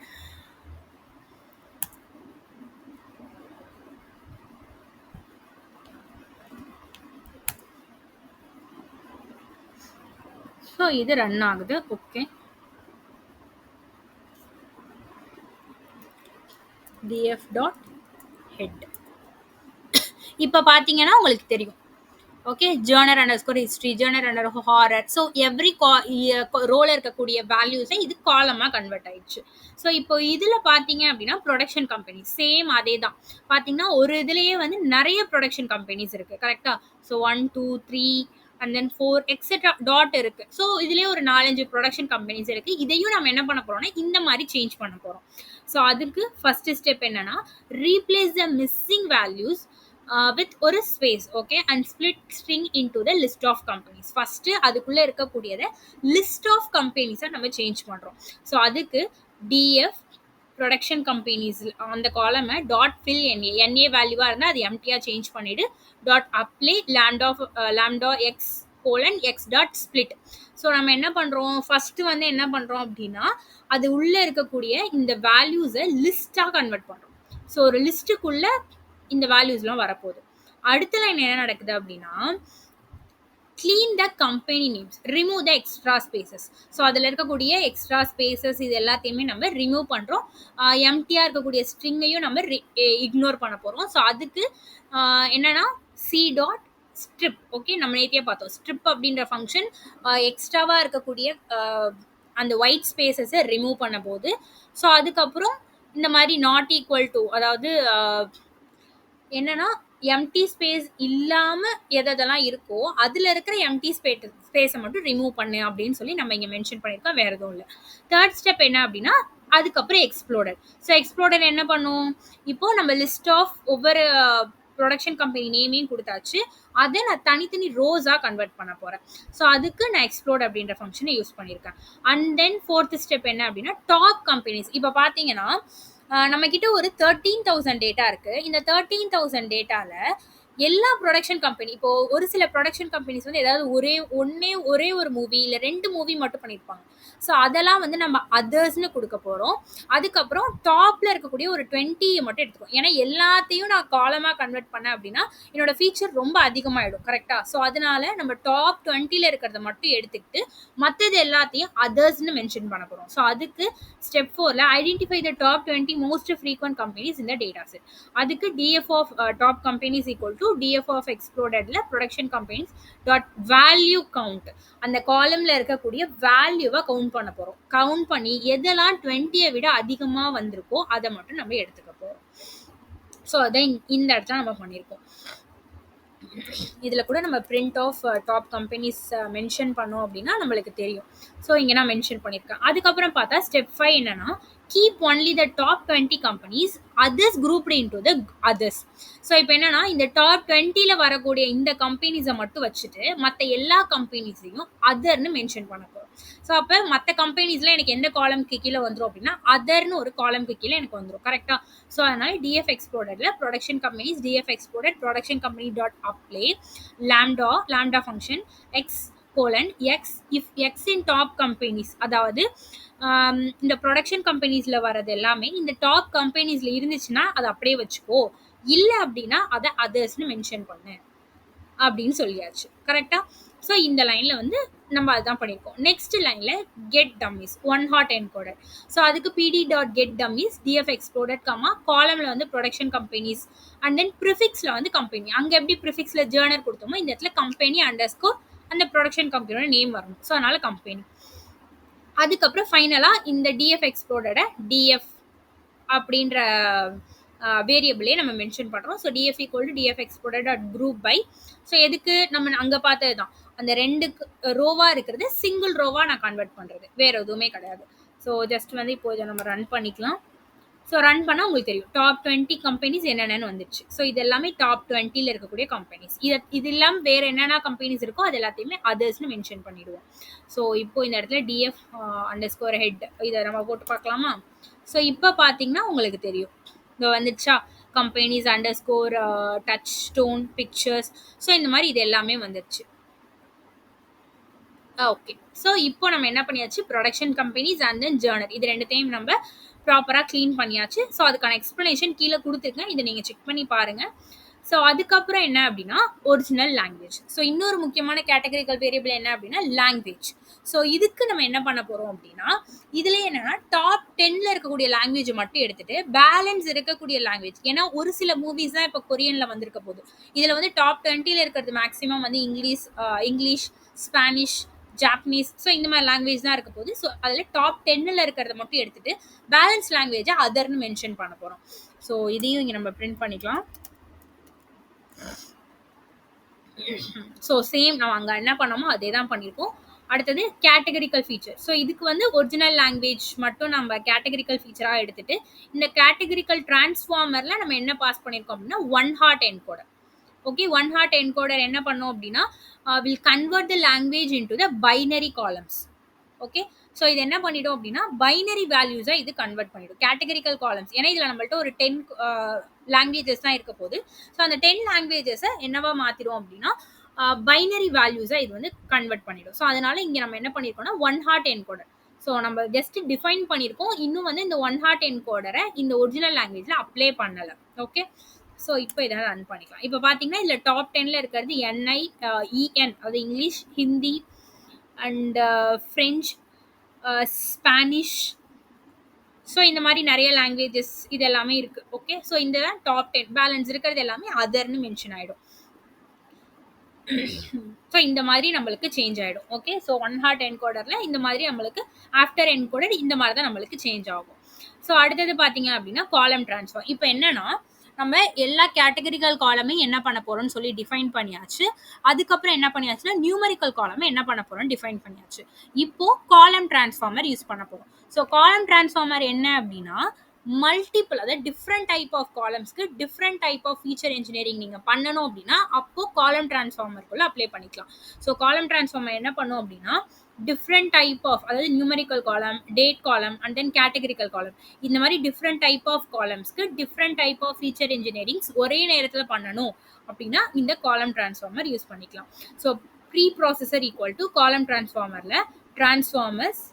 ஸோ இது ரன் ஆகுது. ஓகே, df dot head இப்போ பார்த்தீங்கன்னா உங்களுக்கு தெரியும். Okay, genre underscore history, genre under horror. So every ரோல இருக்கக்கூடிய வேல்யூஸை இது காலமாக கன்வெர்ட் ஆயிடுச்சு. ஸோ இப்போ இதில் பார்த்தீங்க அப்படின்னா ப்ரொடக்ஷன் கம்பெனி சேம் அதே தான். பார்த்தீங்கன்னா ஒரு இதுலேயே வந்து நிறைய ப்ரொடக்ஷன் கம்பெனிஸ் இருக்குது கரெக்டாக. So 1 2 3 and then 4 etcetera dot இருக்குது. ஸோ இதுலேயே ஒரு 4-5 ப்ரொடக்ஷன் கம்பெனிஸ் இருக்குது. இதையும் நம்ம என்ன பண்ண போகிறோம்னா இந்த மாதிரி சேஞ்ச் பண்ண போகிறோம். ஸோ அதுக்கு ஃபஸ்ட்டு ஸ்டெப் என்னன்னா replace the missing values with ஒரு space. Okay, and split string into the list of companies. First அதுக்குள்ளே இருக்கக்கூடியதை லிஸ்ட் ஆஃப் கம்பெனிஸை நம்ம சேஞ்ச் பண்ணுறோம். ஸோ அதுக்கு df ப்ரொடக்ஷன் கம்பெனிஸ் அந்த காலமை டாட் ஃபில் என்ஏ வேல்யூவாக இருந்தால் அது எம்டியாக சேஞ்ச் பண்ணிவிடு, dot apply lambda X colon X dot split. So நம்ம என்ன பண்ணுறோம், ஃபஸ்ட்டு வந்து என்ன பண்ணுறோம் அப்படின்னா அது உள்ளே இருக்கக்கூடிய இந்த வேல்யூஸை லிஸ்ட்டாக கன்வெர்ட் பண்ணுறோம். ஸோ ஒரு லிஸ்ட்டுக்குள்ளே இந்த வேல்யூஸ்லாம் வரப்போகுது. அடுத்த லைன் என்ன நடக்குது அப்படின்னா clean the company names, remove the extra spaces. So அதில் இருக்கக்கூடிய எக்ஸ்ட்ரா ஸ்பேசஸ் இது எல்லாத்தையுமே நம்ம ரிமூவ் பண்ணுறோம். எம்டியாக இருக்கக்கூடிய ஸ்ட்ரிங்கையும் நம்ம இக்னோர் பண்ண போகிறோம். ஸோ அதுக்கு என்னன்னா சி டாட் ஸ்ட்ரிப். ஓகே, நம்ம நேத்தியே பார்த்தோம் ஸ்ட்ரிப் அப்படின்ற ஃபங்க்ஷன் எக்ஸ்ட்ராவாக இருக்கக்கூடிய அந்த ஒயிட் ஸ்பேசஸை ரிமூவ் பண்ண போது. ஸோ அதுக்கப்புறம் இந்த மாதிரி நாட் ஈக்குவல் டு, அதாவது என்னன்னா எம்டி ஸ்பேஸ் இல்லாமல் எதெல்லாம் இருக்கோ அதில் இருக்கிற எம்டி ஸ்பேஸை மட்டும் ரிமூவ் பண்ணு அப்படின்னு சொல்லி நம்ம இங்கே மென்ஷன் பண்ணியிருக்கோம், வேறு எதுவும் இல்லை. தேர்ட் ஸ்டெப் என்ன அப்படின்னா அதுக்கப்புறம் எக்ஸ்ப்ளோடர். ஸோ எக்ஸ்ப்ளோடர் என்ன பண்ணும், இப்போது நம்ம லிஸ்ட் ஆஃப் ஒவ்வொரு ப்ரொடக்ஷன் கம்பெனி நேமையும் கொடுத்தாச்சு. அதை நான் தனித்தனி ரோஸாக கன்வெர்ட் பண்ண போகிறேன். ஸோ அதுக்கு நான் எக்ஸ்ப்ளோர்ட் அப்படின்ற ஃபங்க்ஷனை யூஸ் பண்ணியிருக்கேன். அண்ட் தென் ஃபோர்த் ஸ்டெப் என்ன அப்படின்னா டாப் கம்பெனிஸ். இப்போ பார்த்தீங்கன்னா நம்ம கிட்ட ஒரு 13,000 டேட்டா இருக்கு. இந்த 13,000 டேட்டால எல்லா ப்ரொடக்ஷன் கம்பெனி, இப்போ ஒரு சில ப்ரொடக்ஷன் கம்பெனிஸ் வந்து ஏதாவது ஒரே ஒரு மூவி இல்லை 2 மூவி மட்டும் பண்ணியிருப்பாங்க. ஸோ அதெல்லாம் வந்து நம்ம அதர்ஸ்னு கொடுக்க போகிறோம். அதுக்கப்புறம் டாப்ல இருக்கக்கூடிய ஒரு 20 மட்டும் எடுத்துக்கோம். ஏன்னா எல்லாத்தையும் நான் காலமாக கன்வெர்ட் பண்ணேன் அப்படின்னா என்னோட ஃபீச்சர் ரொம்ப அதிகமாகிடும். கரெக்டாக? ஸோ அதனால நம்ம டாப் 20ல இருக்கிறத மட்டும் எடுத்துக்கிட்டு மற்றது எல்லாத்தையும் அதர்ஸ்னு மென்ஷன் பண்ண போகிறோம். ஸோ அதுக்கு ஸ்டெப் 4ல identify the top 20 most frequent companies இந்த டேட்டா செட். அதுக்கு DF of top companies equal to DF of எக்ஸ்ப்ளோர்டட்ல production companies dot value count. அந்த காலம்ல இருக்கக்கூடிய வேல்யூவை கவுண்ட் பண்ண போறோம். கவுண்ட் பண்ணி எதெல்லாம் 20யை விட அதிகமா வந்திருக்கோ அதை மட்டும் நம்ம எடுத்துக்க போறோம். ஸோ அதை இந்த இடத்துல நம்ம பண்ணியிருக்கோம். இதில் கூட நம்ம print of top companies mention பண்ணோம் அப்படின்னா நம்மளுக்கு தெரியும். ஸோ இங்கே நான் மென்ஷன் பண்ணியிருக்கேன். அதுக்கப்புறம் பார்த்தா ஸ்டெப் 5 என்னன்னா keep only the top 20 companies, others grouped into the others. So இப்போ என்னன்னா இந்த டாப் 20ல வரக்கூடிய இந்த கம்பெனிஸை மட்டும் வச்சுட்டு மற்ற எல்லா கம்பெனிஸையும் அதர்னு மென்ஷன் பண்ண போகிறோம். ஸோ அப்போ மற்ற கம்பெனிஸில் எனக்கு எந்த காலம்க்கு கீழே வந்துடும் அப்படின்னா அதர்னு ஒரு காலம்க்கு கீழே எனக்கு வந்துடும். கரெக்டாக? ஸோ அதனால டிஎஃப் எக்ஸ்ப்ளோர்டரில் production companies DF exploded production company dot apply lambda function X X if X in top companies. அதாவது இந்த ப்ரொடக்ஷன் கம்பெனிஸில் வர்றது எல்லாமே இந்த டாப் கம்பெனிஸில் இருந்துச்சுன்னா அதை அப்படியே வச்சுக்கோ, இல்லை அப்படின்னா அதை அதர்ஸ்னு மென்ஷன் பண்ணு அப்படின்னு சொல்லியாச்சு. கரெக்டாக? ஸோ இந்த லைனில் வந்து நம்ம அதுதான் பண்ணியிருக்கோம். நெக்ஸ்ட் லைனில் get dummies one hot encoder. So அதுக்கு பிடி டாட் கெட் டம்மிஸ் டிஎஃப் எக்ஸ்ப்ளோர்டட் காலமில் வந்து ப்ரொடக்ஷன் கம்பெனிஸ் அண்ட் தென் ப்ரிஃபிக்ஸில் வந்து கம்பெனி. அங்கே எப்படி ப்ரிஃபிக்ஸில் ஜேர்னர் கொடுத்தோமோ இந்த இடத்துல கம்பெனி அண்டர்ஸ்கோர் அந்த ப்ரொடக்ஷன் கம்பெனியோட நேம் வரணும். ஸோ அதனால கம்பெனி. அதுக்கப்புறம் ஃபைனலாக இந்த டிஎஃப் எக்ஸ்ப்ளோர்டோட டிஎஃப் அப்படின்ற வேரியபிளே நம்ம மென்ஷன் பண்ணுறோம். So DF equal to DF exploded dot group by. So எதுக்கு நம்ம அங்கே பார்த்தது தான் அந்த 2 ரோவாக இருக்கிறது சிங்கிள் ரோவாக நான் கன்வெர்ட் பண்ணுறது, வேறு எதுவுமே கிடையாது. ஸோ ஜஸ்ட் வந்து இப்போ இதை நம்ம ரன் பண்ணிக்கலாம். ஸோ ரன் பண்ணால் உங்களுக்கு தெரியும் டாப் 20 கம்பெனிஸ் என்னென்னு வந்துடுச்சு. ஸோ இது எல்லாமே டாப் 20ல இருக்கக்கூடிய கம்பெனிஸ். இது இல்லாமல் வேறு என்னென்ன கம்பெனிஸ் இருக்கோ அது எல்லாத்தையுமே அதர்ஸ்னு மென்ஷன் பண்ணிடுவோம். ஸோ இப்போ இந்த இடத்துல டிஎஃப் அண்டர்ஸ்கோர் ஹெட் இதை நம்ம போட்டு பார்க்கலாமா? ஸோ இப்போ பார்த்தீங்கன்னா உங்களுக்கு தெரியும் இங்கே வந்துடுச்சா companies underscore touch stone pictures. So இந்த மாதிரி இது எல்லாமே வந்துடுச்சு. ஓகே. ஸோ இப்போ நம்ம என்ன பண்ணியாச்சு production companies and then genre இது ரெண்டுத்தையும் நம்ம ப்ராப்பராக க்ளீன் பண்ணியாச்சு. ஸோ அதுக்கான எக்ஸ்ப்ளனேஷன் கீழே கொடுத்துருக்கேன், இதை நீங்கள் செக் பண்ணி பாருங்கள். ஸோ அதுக்கப்புறம் என்ன அப்படின்னா ஒரிஜினல் லாங்குவேஜ். ஸோ இன்னொரு முக்கியமான கேட்டகரிக்கல் வேரியபிள் என்ன அப்படின்னா லாங்குவேஜ். ஸோ இதுக்கு நம்ம என்ன பண்ண போகிறோம் அப்படின்னா இதில் என்னென்னா டாப் 10ல இருக்கக்கூடிய லாங்குவேஜை மட்டும் எடுத்துகிட்டு பேலன்ஸ் இருக்கக்கூடிய லாங்குவேஜ், ஏன்னா ஒரு சில மூவிஸ் தான் இப்போ கொரியனில் வந்திருக்க போகுது. இதில் வந்து டாப் 20ல இருக்கிறது மேக்ஸிமம் வந்து இங்கிலீஷ் ஸ்பானிஷ் ஜாப்பனீஸ். ஸோ இந்த மாதிரி லாங்குவேஜ் தான் இருக்க போகுது. ஸோ அதில் டாப் 10ல இருக்கிறத மட்டும் எடுத்துகிட்டு பேலன்ஸ் லாங்குவேஜை அதர்னு மென்ஷன் பண்ண போகிறோம். ஸோ இதையும் இங்கே நம்ம பிரிண்ட் பண்ணிக்கலாம். ஸோ சேம் நம்ம அங்கே என்ன பண்ணோமோ அதே தான் பண்ணியிருக்கோம். அடுத்தது கேட்டகரிக்கல் ஃபீச்சர். ஸோ இதுக்கு வந்து ஒரிஜினல் லாங்குவேஜ் மட்டும் நம்ம கேட்டகரிக்கல் ஃபீச்சராக எடுத்துகிட்டு இந்த கேட்டகரிக்கல் டிரான்ஸ்ஃபார்மரில் நம்ம என்ன பாஸ் பண்ணியிருக்கோம் அப்படின்னா one hot encoder. Okay, one hot encoder என்ன பண்ணோம் அப்படின்னா will convert the language into the binary columns. Okay, so இது என்ன பண்ணிடும் அப்படின்னா பைனரி வேல்யூஸை இது கன்வெர்ட் பண்ணிடும் கேட்டகரிக்கல் காலம்ஸ். ஏன்னா இதில் நம்மள்ட்ட ஒரு 10 லாங்குவேஜஸ் தான் இருக்க போகுது. ஸோ அந்த 10 லாங்குவேஜஸை என்னவா மாற்றிடும் அப்படின்னா பைனரி வேல்யூஸை இது வந்து கன்வெர்ட் பண்ணிடும். ஸோ அதனால இங்கே நம்ம என்ன பண்ணியிருக்கோம்னா ஒன் ஹாட் என்கோடர். ஸோ நம்ம ஜஸ்ட் டிஃபைன் பண்ணியிருக்கோம், இன்னும் வந்து இந்த ஒன் ஹாட் என்கோடரை இந்த ஒரிஜினல் லாங்குவேஜில் அப்ளை பண்ணலை. ஓகே, ஸோ இப்போ இதெல்லாம் ரன் பண்ணிக்கலாம். இப்போ பார்த்தீங்கன்னா இதில் டாப் 10ல இருக்கிறது NIEN, அது English, Hindi and French, Spanish. So இந்த மாதிரி நிறைய லாங்குவேஜஸ் இது எல்லாமே இருக்குது. ஓகே, ஸோ இந்த தான் டாப் 10. பேலன்ஸ் இருக்கிறது எல்லாமே அதர்னு மென்ஷன் ஆகிடும். ஸோ இந்த மாதிரி நம்மளுக்கு சேஞ்ச் ஆகிடும். ஓகே, ஸோ ஒன் ஹாட் என்கோடரில் இந்த மாதிரி நம்மளுக்கு ஆஃப்டர் என்கோடர் இந்த மாதிரி தான் நம்மளுக்கு சேஞ்ச் ஆகும். ஸோ அடுத்தது பார்த்தீங்க அப்படின்னா காலம் ட்ரான்ஸ்ஃபார். இப்போ என்னன்னா நம்ம எல்லா கேட்டகரிக்கல் காலமையும் என்ன பண்ண போகிறோம்னு சொல்லி டிஃபைன் பண்ணியாச்சு. அதுக்கப்புறம் என்ன பண்ணியாச்சுன்னா நியூமரிக்கல் காலமை என்ன பண்ண போகிறோம்னு டிஃபைன் பண்ணியாச்சு. இப்போது காலம் டிரான்ஸ்ஃபார்மர் யூஸ் பண்ண போகிறோம். ஸோ காலம் டிரான்ஸ்ஃபார்மர் என்ன அப்படின்னா மல்டிபிள், அதாவது டிஃப்ரெண்ட் டைப் ஆஃப் காலம்ஸ்க்கு different type of feature engineering நீங்கள் பண்ணணும் அப்படின்னா அப்போ காலம் டிரான்ஸ்ஃபார்மருக்குள்ள அப்ளை பண்ணிக்கலாம். ஸோ காலம் டிரான்ஸ்ஃபார்மர் என்ன பண்ணும் அப்படின்னா டிஃப்ரெண்ட் டைப் ஆஃப், அதாவது numerical column, date column and then categorical column, இந்த மாதிரி டிஃப்ரெண்ட் டைப் ஆஃப் காலம்ஸ்க்கு different type of feature engineerings ஒரே நேரத்தில் பண்ணணும் அப்படின்னா இந்த காலம் டிரான்ஸ்ஃபார்மர் யூஸ் பண்ணிக்கலாம். So preprocessor equal to column டிரான்ஸ்ஃபார்மரில் டிரான்ஸ்ஃபார்மர்ஸ்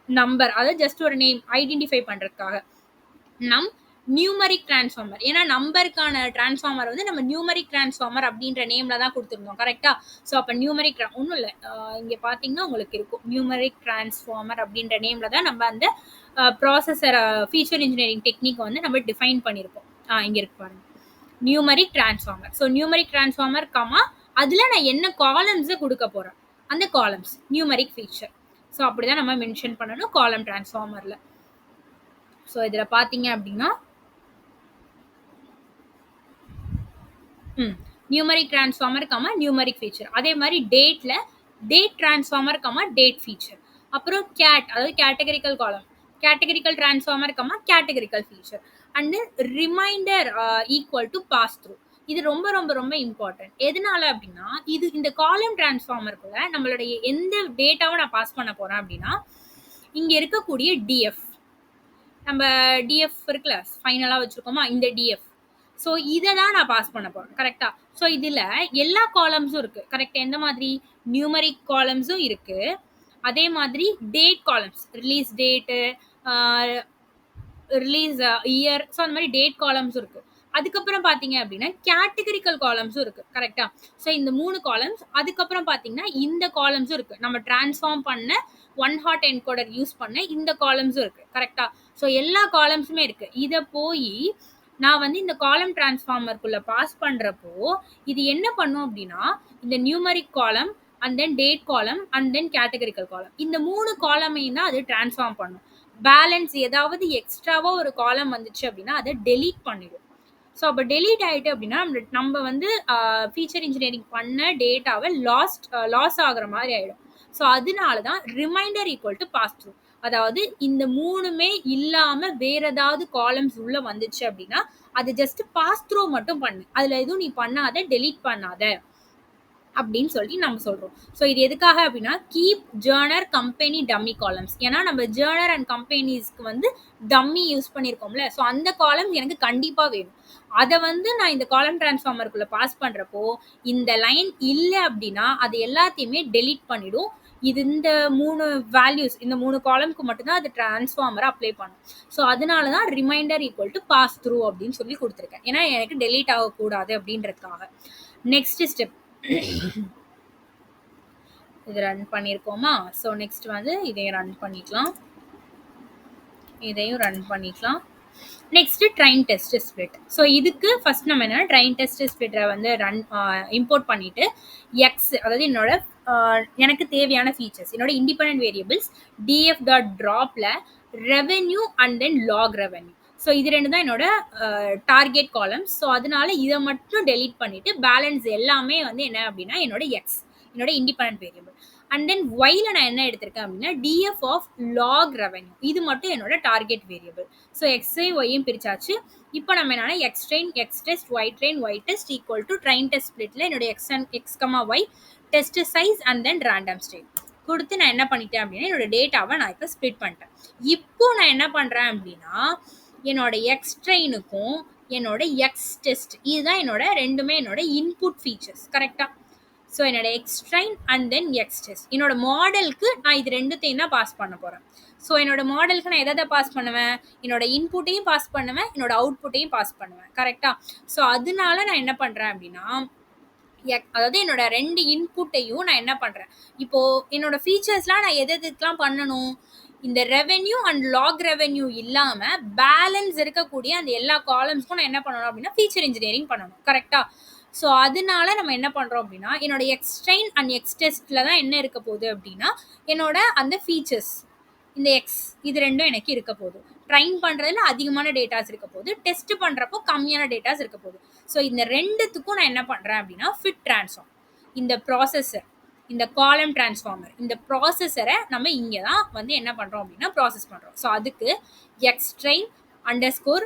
நம்பர், அதாவது ஜஸ்ட் ஒரு நேம் ஐடென்டிஃபை பண்ணுறதுக்காக நியூமரிக் டிரான்ஸ்ஃபார்மர், ஏன்னா நம்பருக்கான டிரான்ஸ்ஃபார்மர் வந்து நம்ம நியூமரிக் டிரான்ஸ்ஃபார்மர் அப்படின்ற நேம்ல தான் கொடுத்துருந்தோம் கரெக்டா. ஸோ அப்போ நியூமரிக் ஒன்றும் இல்லை, இங்கே பார்த்தீங்கன்னா உங்களுக்கு இருக்கும் நியூமரிக் டிரான்ஸ்ஃபார்மர் அப்படின்ற நேம்ல தான் நம்ம அந்த ப்ராசஸர் ஃபீச்சர் இன்ஜினியரிங் டெக்னிக் வந்து நம்ம டிஃபைன் பண்ணியிருக்கோம். இங்கே இருக்கு பாருங்க numeric transformer. So numeric transformer comma அதில் நான் என்ன காலம்ஸை கொடுக்க போகிறேன், அந்த காலம்ஸ் நியூமரிக் ஃபீச்சர். ஸோ அப்படி தான் நம்ம மென்ஷன் பண்ணணும் காலம் டிரான்ஸ்ஃபார்மரில். ஸோ இதில் பார்த்தீங்க அப்படின்னா numeric transformer comma numeric feature. அதே மாதிரி டேட்டில் date transformer comma date feature. அப்புறம் கேட், அதாவது categorical column, categorical transformer comma categorical feature. And remainder equal to pass through. இது ரொம்ப ரொம்ப ரொம்ப இம்பார்ட்டன்ட். எதனால அப்படின்னா இது இந்த காலம் டிரான்ஸ்ஃபார்மருக்குள்ள நம்மளுடைய எந்த டேட்டாவை நான் பாஸ் பண்ண போறேன் அப்படின்னா இங்கே இருக்கக்கூடிய டிஎஃப், நம்ம டிஎஃப் இருக்குல்ல ஃபைனலாக வச்சுருக்கோமா இந்த டிஎஃப், ஸோ இதை தான் நான் பாஸ் பண்ண போகிறேன் கரெக்டாக. ஸோ இதில் எல்லா காலம்ஸும் இருக்குது கரெக்டாக. எந்த மாதிரி நியூமரிக் காலம்ஸும் இருக்குது, அதே மாதிரி date columns, release date, release year, so அந்த மாதிரி டேட் காலம்ஸும் இருக்குது. அதுக்கப்புறம் பார்த்தீங்க அப்படின்னா கேட்டகரிக்கல் காலம்ஸும் இருக்குது கரெக்டாக. ஸோ இந்த 3 காலம்ஸ். அதுக்கப்புறம் பார்த்தீங்கன்னா இந்த காலம்ஸும் இருக்குது, நம்ம டிரான்ஸ்ஃபார்ம் பண்ண ஒன் ஹாட் என்கோடர் யூஸ் பண்ண இந்த காலம்ஸும் இருக்குது கரெக்டாக. ஸோ எல்லா காலம்ஸுமே இருக்குது. இதை போய் நான் வந்து இந்த காலம் டிரான்ஸ்ஃபார்மருக்குள்ளே பாஸ் பண்ணுறப்போ இது என்ன பண்ணும் அப்படின்னா இந்த நியூமரிக் காலம் and then date column and then categorical column, இந்த 3 காலமையும் தான் அது டிரான்ஸ்ஃபார்ம் பண்ணும். பேலன்ஸ் ஏதாவது எக்ஸ்ட்ராவாக ஒரு காலம் வந்துச்சு அப்படின்னா அதை டெலீட் பண்ணிடும். ஸோ அப்போ டெலீட் ஆகிட்டு அப்படின்னா நம்ம வந்து ஃபீச்சர் இன்ஜினியரிங் பண்ண டேட்டாவை லாஸ் ஆகிற மாதிரி ஆகிடும். ஸோ அதனால தான் remainder equal to pass through, அதாவது இந்த 3மே இல்லாமல் வேற ஏதாவது காலம்ஸ் உள்ள வந்துச்சு அப்படின்னா அது ஜஸ்ட் பாஸ் த்ரூ மட்டும் பண்ணு, அதில் எதுவும் நீ பண்ணாத, டெலீட் பண்ணாத அப்படின்னு சொல்லி நம்ம சொல்கிறோம். ஸோ இது எதுக்காக அப்படின்னா keep genre company dummy columns, ஏன்னா நம்ம ஜேர்னர் அண்ட் கம்பெனிஸ்க்கு வந்து டம்மி யூஸ் பண்ணியிருக்கோம்ல, ஸோ அந்த காலம் எனக்கு கண்டிப்பாக வேணும். அதை வந்து நான் இந்த காலம் டிரான்ஸ்ஃபார்மருக்குள்ளே பாஸ் பண்ணுறப்போ இந்த லைன் இல்லை அப்படின்னா அது எல்லாத்தையுமே டெலீட் பண்ணிடும். இது இந்த 3 வேல்யூஸ், இந்த 3 காலம்க்கு மட்டும்தான் அது டிரான்ஸ்ஃபார்மரை அப்ளை பண்ணும். ஸோ அதனால தான் remainder equal to pass through அப்படின்னு சொல்லி கொடுத்துருக்கேன், ஏன்னா எனக்கு டெலீட் ஆகக்கூடாது அப்படின்றதுக்காக. நெக்ஸ்ட் ஸ்டெப் இது ரன் பண்ணியிருக்கோமா. ஸோ நெக்ஸ்ட் வந்து இதையும் ரன் பண்ணிக்கலாம், இதையும் ரன் பண்ணிக்கலாம். Next train test split. So இதுக்கு ஃபர்ஸ்ட் நம்ம என்ன ட்ரைன் டெஸ்ட் ஸ்பிளிட்டை வந்து இம்போர்ட் பண்ணிட்டு எக்ஸ், அதாவது எனக்கு தேவையான ஃபீச்சர்ஸ், என்னோட இண்டிபெண்டன்ட் வேரியபிள்ஸ் டிஎஃப் டாட் ட்ராப்ல revenue and then log revenue. So இது 2 தான் என்னோட டார்கெட் காலம்ஸ். ஸோ அதனால இதை மட்டும் டெலீட் பண்ணிட்டு பேலன்ஸ் எல்லாமே வந்து என்ன அப்படின்னா என்னோட எக்ஸ், என்னோட இண்டிபெண்டன்ட் வேரியபிள். அண்ட் தென் ஒய்ல நான் என்ன எடுத்திருக்கேன் அப்படின்னா டிஎஃப் ஆஃப் லாக் ரெவென்யூ, இது மட்டும் என்னோட டார்கெட் வேரியபிள். ஸோ எக்ஸையும் ஒய்யும் பிரிச்சாச்சு. இப்போ நம்ம என்னன்னா X train X test Y test equal to train test ஸ்பிளிட்ல என்னோட X comma Y test size and then random state கொடுத்து நான் என்ன பண்ணிட்டேன் அப்படின்னா என்னோட டேட்டாவை நான் இப்போ ஸ்பிளிட் பண்ணிட்டேன். இப்போ நான் என்ன பண்ணுறேன் அப்படின்னா என்னோட எக்ஸ் ட்ரெயினுக்கும் என்னோட எக்ஸ் டெஸ்ட், இதுதான் என்னோட ரெண்டுமே என்னோட இன்புட் ஃபீச்சர்ஸ் கரெக்டாக. ஸோ என்னோட X train and then X test, என்னோட மாடலுக்கு நான் இது 2த்தையும் தான் பாஸ் பண்ண போகிறேன். ஸோ என்னோட மாடலுக்கு நான் எதை பாஸ் பண்ணுவேன், என்னோட இன்புட்டையும் பாஸ் பண்ணுவேன், என்னோட அவுட்புட்டையும் பாஸ் பண்ணுவேன் கரெக்டாக. ஸோ அதனால நான் என்ன பண்ணுறேன் அப்படின்னா அதாவது என்னோட 2 இன்புட்டையும் நான் என்ன பண்ணுறேன், இப்போது என்னோட ஃபீச்சர்ஸ்லாம் நான் எதுக்கெலாம் பண்ணணும், இந்த ரெவென்யூ அண்ட் லாக் ரெவென்யூ இல்லாமல் பேலன்ஸ் இருக்கக்கூடிய அந்த எல்லா காலம்ஸ்க்கும் நான் என்ன பண்ணணும் அப்படின்னா ஃபீச்சர் இன்ஜினியரிங் பண்ணணும் கரெக்டாக. ஸோ அதனால நம்ம என்ன பண்ணுறோம் அப்படின்னா என்னோட எக்ஸ் ட்ரெயின் அண்ட் எக்ஸ் டெஸ்ட்டில் தான் என்ன இருக்க போகுது அப்படின்னா என்னோட அந்த ஃபீச்சர்ஸ், இந்த எக்ஸ் இது 2ம் எனக்கு இருக்க போகுது. ட்ரைன் பண்ணுறதுல அதிகமான டேட்டாஸ் இருக்க போகுது, டெஸ்ட் பண்ணுறப்போ கம்மியான டேட்டாஸ் இருக்க போகுது. ஸோ இந்த 2த்துக்கும் நான் என்ன பண்ணுறேன் அப்படின்னா ஃபிட் ட்ரான்ஸ்ஃபார்ம், இந்த ப்ராசஸர், இந்த காலம் டிரான்ஸ்ஃபார்மர், இந்த ப்ராசஸரை நம்ம இங்கே தான் வந்து என்ன பண்ணுறோம் அப்படின்னா ப்ராசஸ் பண்ணுறோம். ஸோ அதுக்கு எக்ஸ் ட்ரெயின் அண்டர்ஸ்கோர்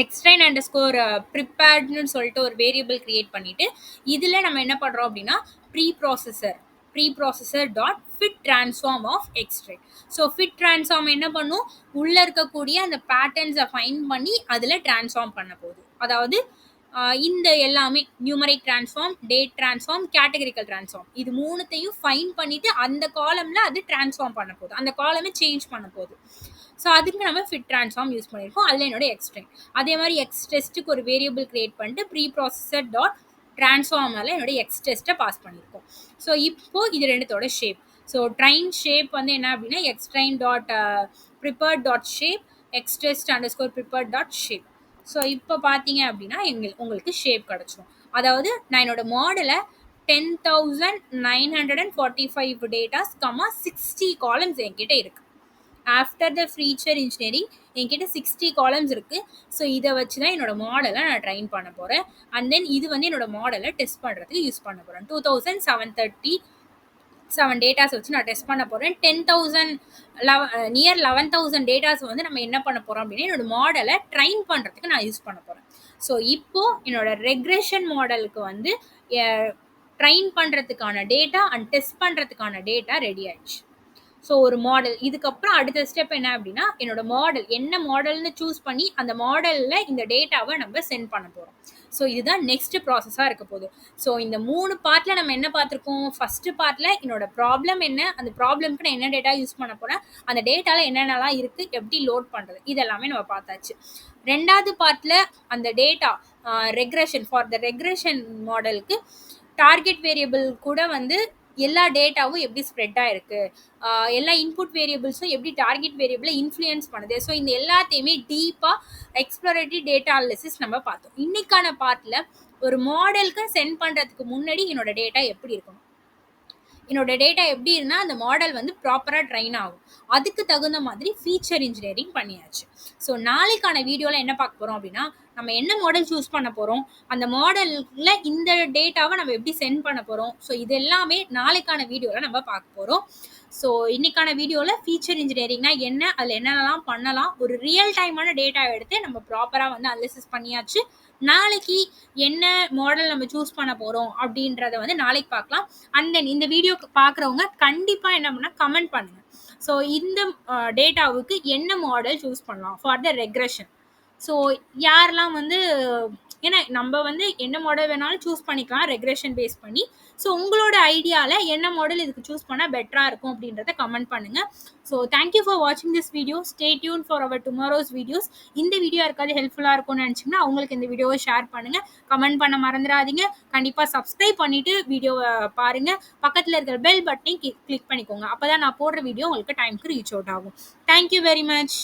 எக்ஸ்ட்ரைன் அண்டர்ஸ்கோர் ப்ரிப்பேர்ட்னு சொல்லிட்டு ஒரு வேரியபிள் கிரியேட் பண்ணிட்டு இதில் நம்ம என்ன பண்ணுறோம் அப்படின்னா preprocessor dot fit transform of X train. So fit transform என்ன பண்ணும், உள்ளே இருக்கக்கூடிய அந்த பேட்டர்ன்ஸை ஃபைன் பண்ணி அதில் ட்ரான்ஸ்ஃபார்ம் பண்ண போகுது. அதாவது இந்த எல்லாமே numeric transform, date transform, categorical transform, இது மூணுத்தையும் ஃபைன் பண்ணிட்டு அந்த காலமில் அது ட்ரான்ஸ்ஃபார்ம் பண்ண போகுது, அந்த காலமே சேஞ்ச் பண்ண போகுது. ஸோ அதுக்கு நம்ம ஃபிட் ட்ரான்ஸ்ஃபார்ம் யூஸ் பண்ணியிருக்கோம். அதில் என்னோட எக்ஸ்ட்ரைன். அதே மாதிரி எக்ஸ் டெஸ்ட்டுக்கு ஒரு வேரியபிள் கிரியேட் பண்ணிட்டு ப்ரீ ப்ராசஸர் டாட் ட்ரான்ஸ்ஃபார்மில் என்னோட எக்ஸ் டெஸ்ட்டை பாஸ் பண்ணியிருக்கோம். ஸோ இப்போது இது ரெண்டுத்தோட ஷேப். ஸோ ட்ரைன் ஷேப் வந்து என்ன அப்படின்னா X train dot prepared dot shape X test underscore prepared dot shape. So இப்போ பார்த்தீங்க அப்படின்னா உங்களுக்கு ஷேப் கிடச்சிடும். அதாவது நான் என்னோட மாடலை 10,945 டேட்டாஸ் 60 காலம்ஸ் என்கிட்ட இருக்குது. ஆஃப்டர் த ஃபீச்சர் இன்ஜினியரிங் என்கிட்ட 60 காலம்ஸ் இருக்குது. ஸோ இதை வச்சு தான் என்னோட மாடலை நான் ட்ரைன் பண்ண போகிறேன். அண்ட் தென் இது வந்து என்னோட மாடலை டெஸ்ட் பண்ணுறதுக்கு யூஸ் பண்ண போகிறேன். 2737 டேட்டாஸ் வச்சு நான் டெஸ்ட் பண்ண போகிறேன். 11,000 டேட்டாஸ் வந்து நம்ம என்ன பண்ண போகிறோம் அப்படின்னா என்னோட மாடலை ட்ரைன் பண்ணுறதுக்கு நான் யூஸ் பண்ண போகிறேன். ஸோ இப்போது என்னோட ரெக்ரெஷன் மாடலுக்கு வந்து ட்ரைன் பண்ணுறதுக்கான டேட்டா அண்ட் டெஸ்ட் பண்ணுறதுக்கான டேட்டா ரெடி ஆயிடுச்சு. ஸோ ஒரு மாடல், இதுக்கப்புறம் அடுத்த ஸ்டெப் என்ன அப்படின்னா என்னோட மாடல் என்ன மாடல்னு சூஸ் பண்ணி அந்த மாடலில் இந்த டேட்டாவை நம்ம சென்ட் பண்ண போகிறோம். ஸோ இதுதான் நெக்ஸ்ட் ப்ராசஸாக இருக்க போகுது. ஸோ இந்த 3 பார்ட்டில் நம்ம என்ன பார்த்துருக்கோம், ஃபஸ்ட்டு பார்ட்டில் என்னோட ப்ராப்ளம் என்ன, அந்த ப்ராப்ளம்க்கு நான் என்ன டேட்டா யூஸ் பண்ண போகிறேன், அந்த டேட்டாவில் என்னென்னலாம் இருக்குது, எப்படி லோட் பண்ணுறது, இதெல்லாமே நம்ம பார்த்தாச்சு. ரெண்டாவது பார்ட்டில் அந்த data regression for the regression மாடலுக்கு டார்கெட் வேரியபிள் கூட வந்து எல்லா டேட்டாவும் எப்படி ஸ்ப்ரெட் ஆயிருக்கு, எல்லா இன்புட் வேரியபிள்ஸும் எப்படி டார்கெட் வேரியபிளை இன்ஃப்ளூயன்ஸ் பண்ணுது. ஸோ இந்த எல்லாத்தையுமே டீப்பாக எக்ஸ்ப்ளோரேட்டரி டேட்டா அனாலிசிஸ் நம்ம பார்த்தோம். இன்னைக்கான பார்ட்டில் ஒரு மாடலுக்கு சென்ட் பண்ணுறதுக்கு முன்னாடி என்னோட டேட்டா எப்படி இருக்கணும், என்னோட டேட்டா எப்படி இருந்தால் அந்த மாடல் வந்து ப்ராப்பராக ட்ரைன் ஆகும், அதுக்கு தகுந்த மாதிரி ஃபீச்சர் இன்ஜினியரிங் பண்ணியாச்சு. ஸோ நாளைக்கான வீடியோவில் என்ன பார்க்க போகிறோம் அப்படின்னா நம்ம என்ன மாடல் சூஸ் பண்ண போகிறோம், அந்த மாடலில் இந்த டேட்டாவை நம்ம எப்படி சென்ட் பண்ண போகிறோம். ஸோ இது எல்லாமே நாளைக்கான வீடியோவில் நம்ம பார்க்க போகிறோம். ஸோ இன்னைக்கான வீடியோவில் ஃபீச்சர் இன்ஜினியரிங்னா என்ன, அதில் என்னென்னலாம் பண்ணலாம், ஒரு ரியல் டைமான டேட்டா எடுத்து நம்ம ப்ராப்பராக வந்து அனலிசிஸ் பண்ணியாச்சு. நாளைக்கு என்ன மாடல் நம்ம சூஸ் பண்ண போகிறோம் அப்படின்றத வந்து நாளைக்கு பார்க்கலாம். அண்ட் தென் இந்த வீடியோ பார்க்குறவங்க கண்டிப்பாக என்ன பண்ணால் கமெண்ட் பண்ணுங்கள். ஸோ இந்த டேட்டாவுக்கு என்ன மாடல் சூஸ் பண்ணலாம் ஃபார் த ரெக்ரெஷன். ஸோ யாரெல்லாம் வந்து ஏன்னா நம்ம வந்து என்ன மாடல் வேணாலும் சூஸ் பண்ணிக்கலாம் ரெக்ரெஷன் பேஸ் பண்ணி. ஸோ உங்களோட ஐடியாவில் என்ன மாடல் இதுக்கு சூஸ் பண்ணால் பெட்டராக இருக்கும் அப்படின்றத கமெண்ட் பண்ணுங்கள். ஸோ தேங்க்யூ ஃபார் வாட்சிங் this video. Stay tuned for our tomorrow's videos. இந்த வீடியோ யாருக்காவது ஹெல்ப்ஃபுல்லாக இருக்கும்னு நினச்சிங்கன்னா அவங்களுக்கு இந்த வீடியோவை ஷேர் பண்ணுங்கள், கமெண்ட் பண்ண மறந்துடாதீங்க. கண்டிப்பாக சப்ஸ்கிரைப் பண்ணிவிட்டு வீடியோவை பாருங்கள். பக்கத்தில் இருக்கிற பெல் பட்டனையும் கிளிக் பண்ணிக்கோங்க. அப்போ தான் நான் போடுற வீடியோ உங்களுக்கு டைமுக்கு ரீச் அவுட் ஆகும். Thank you very much.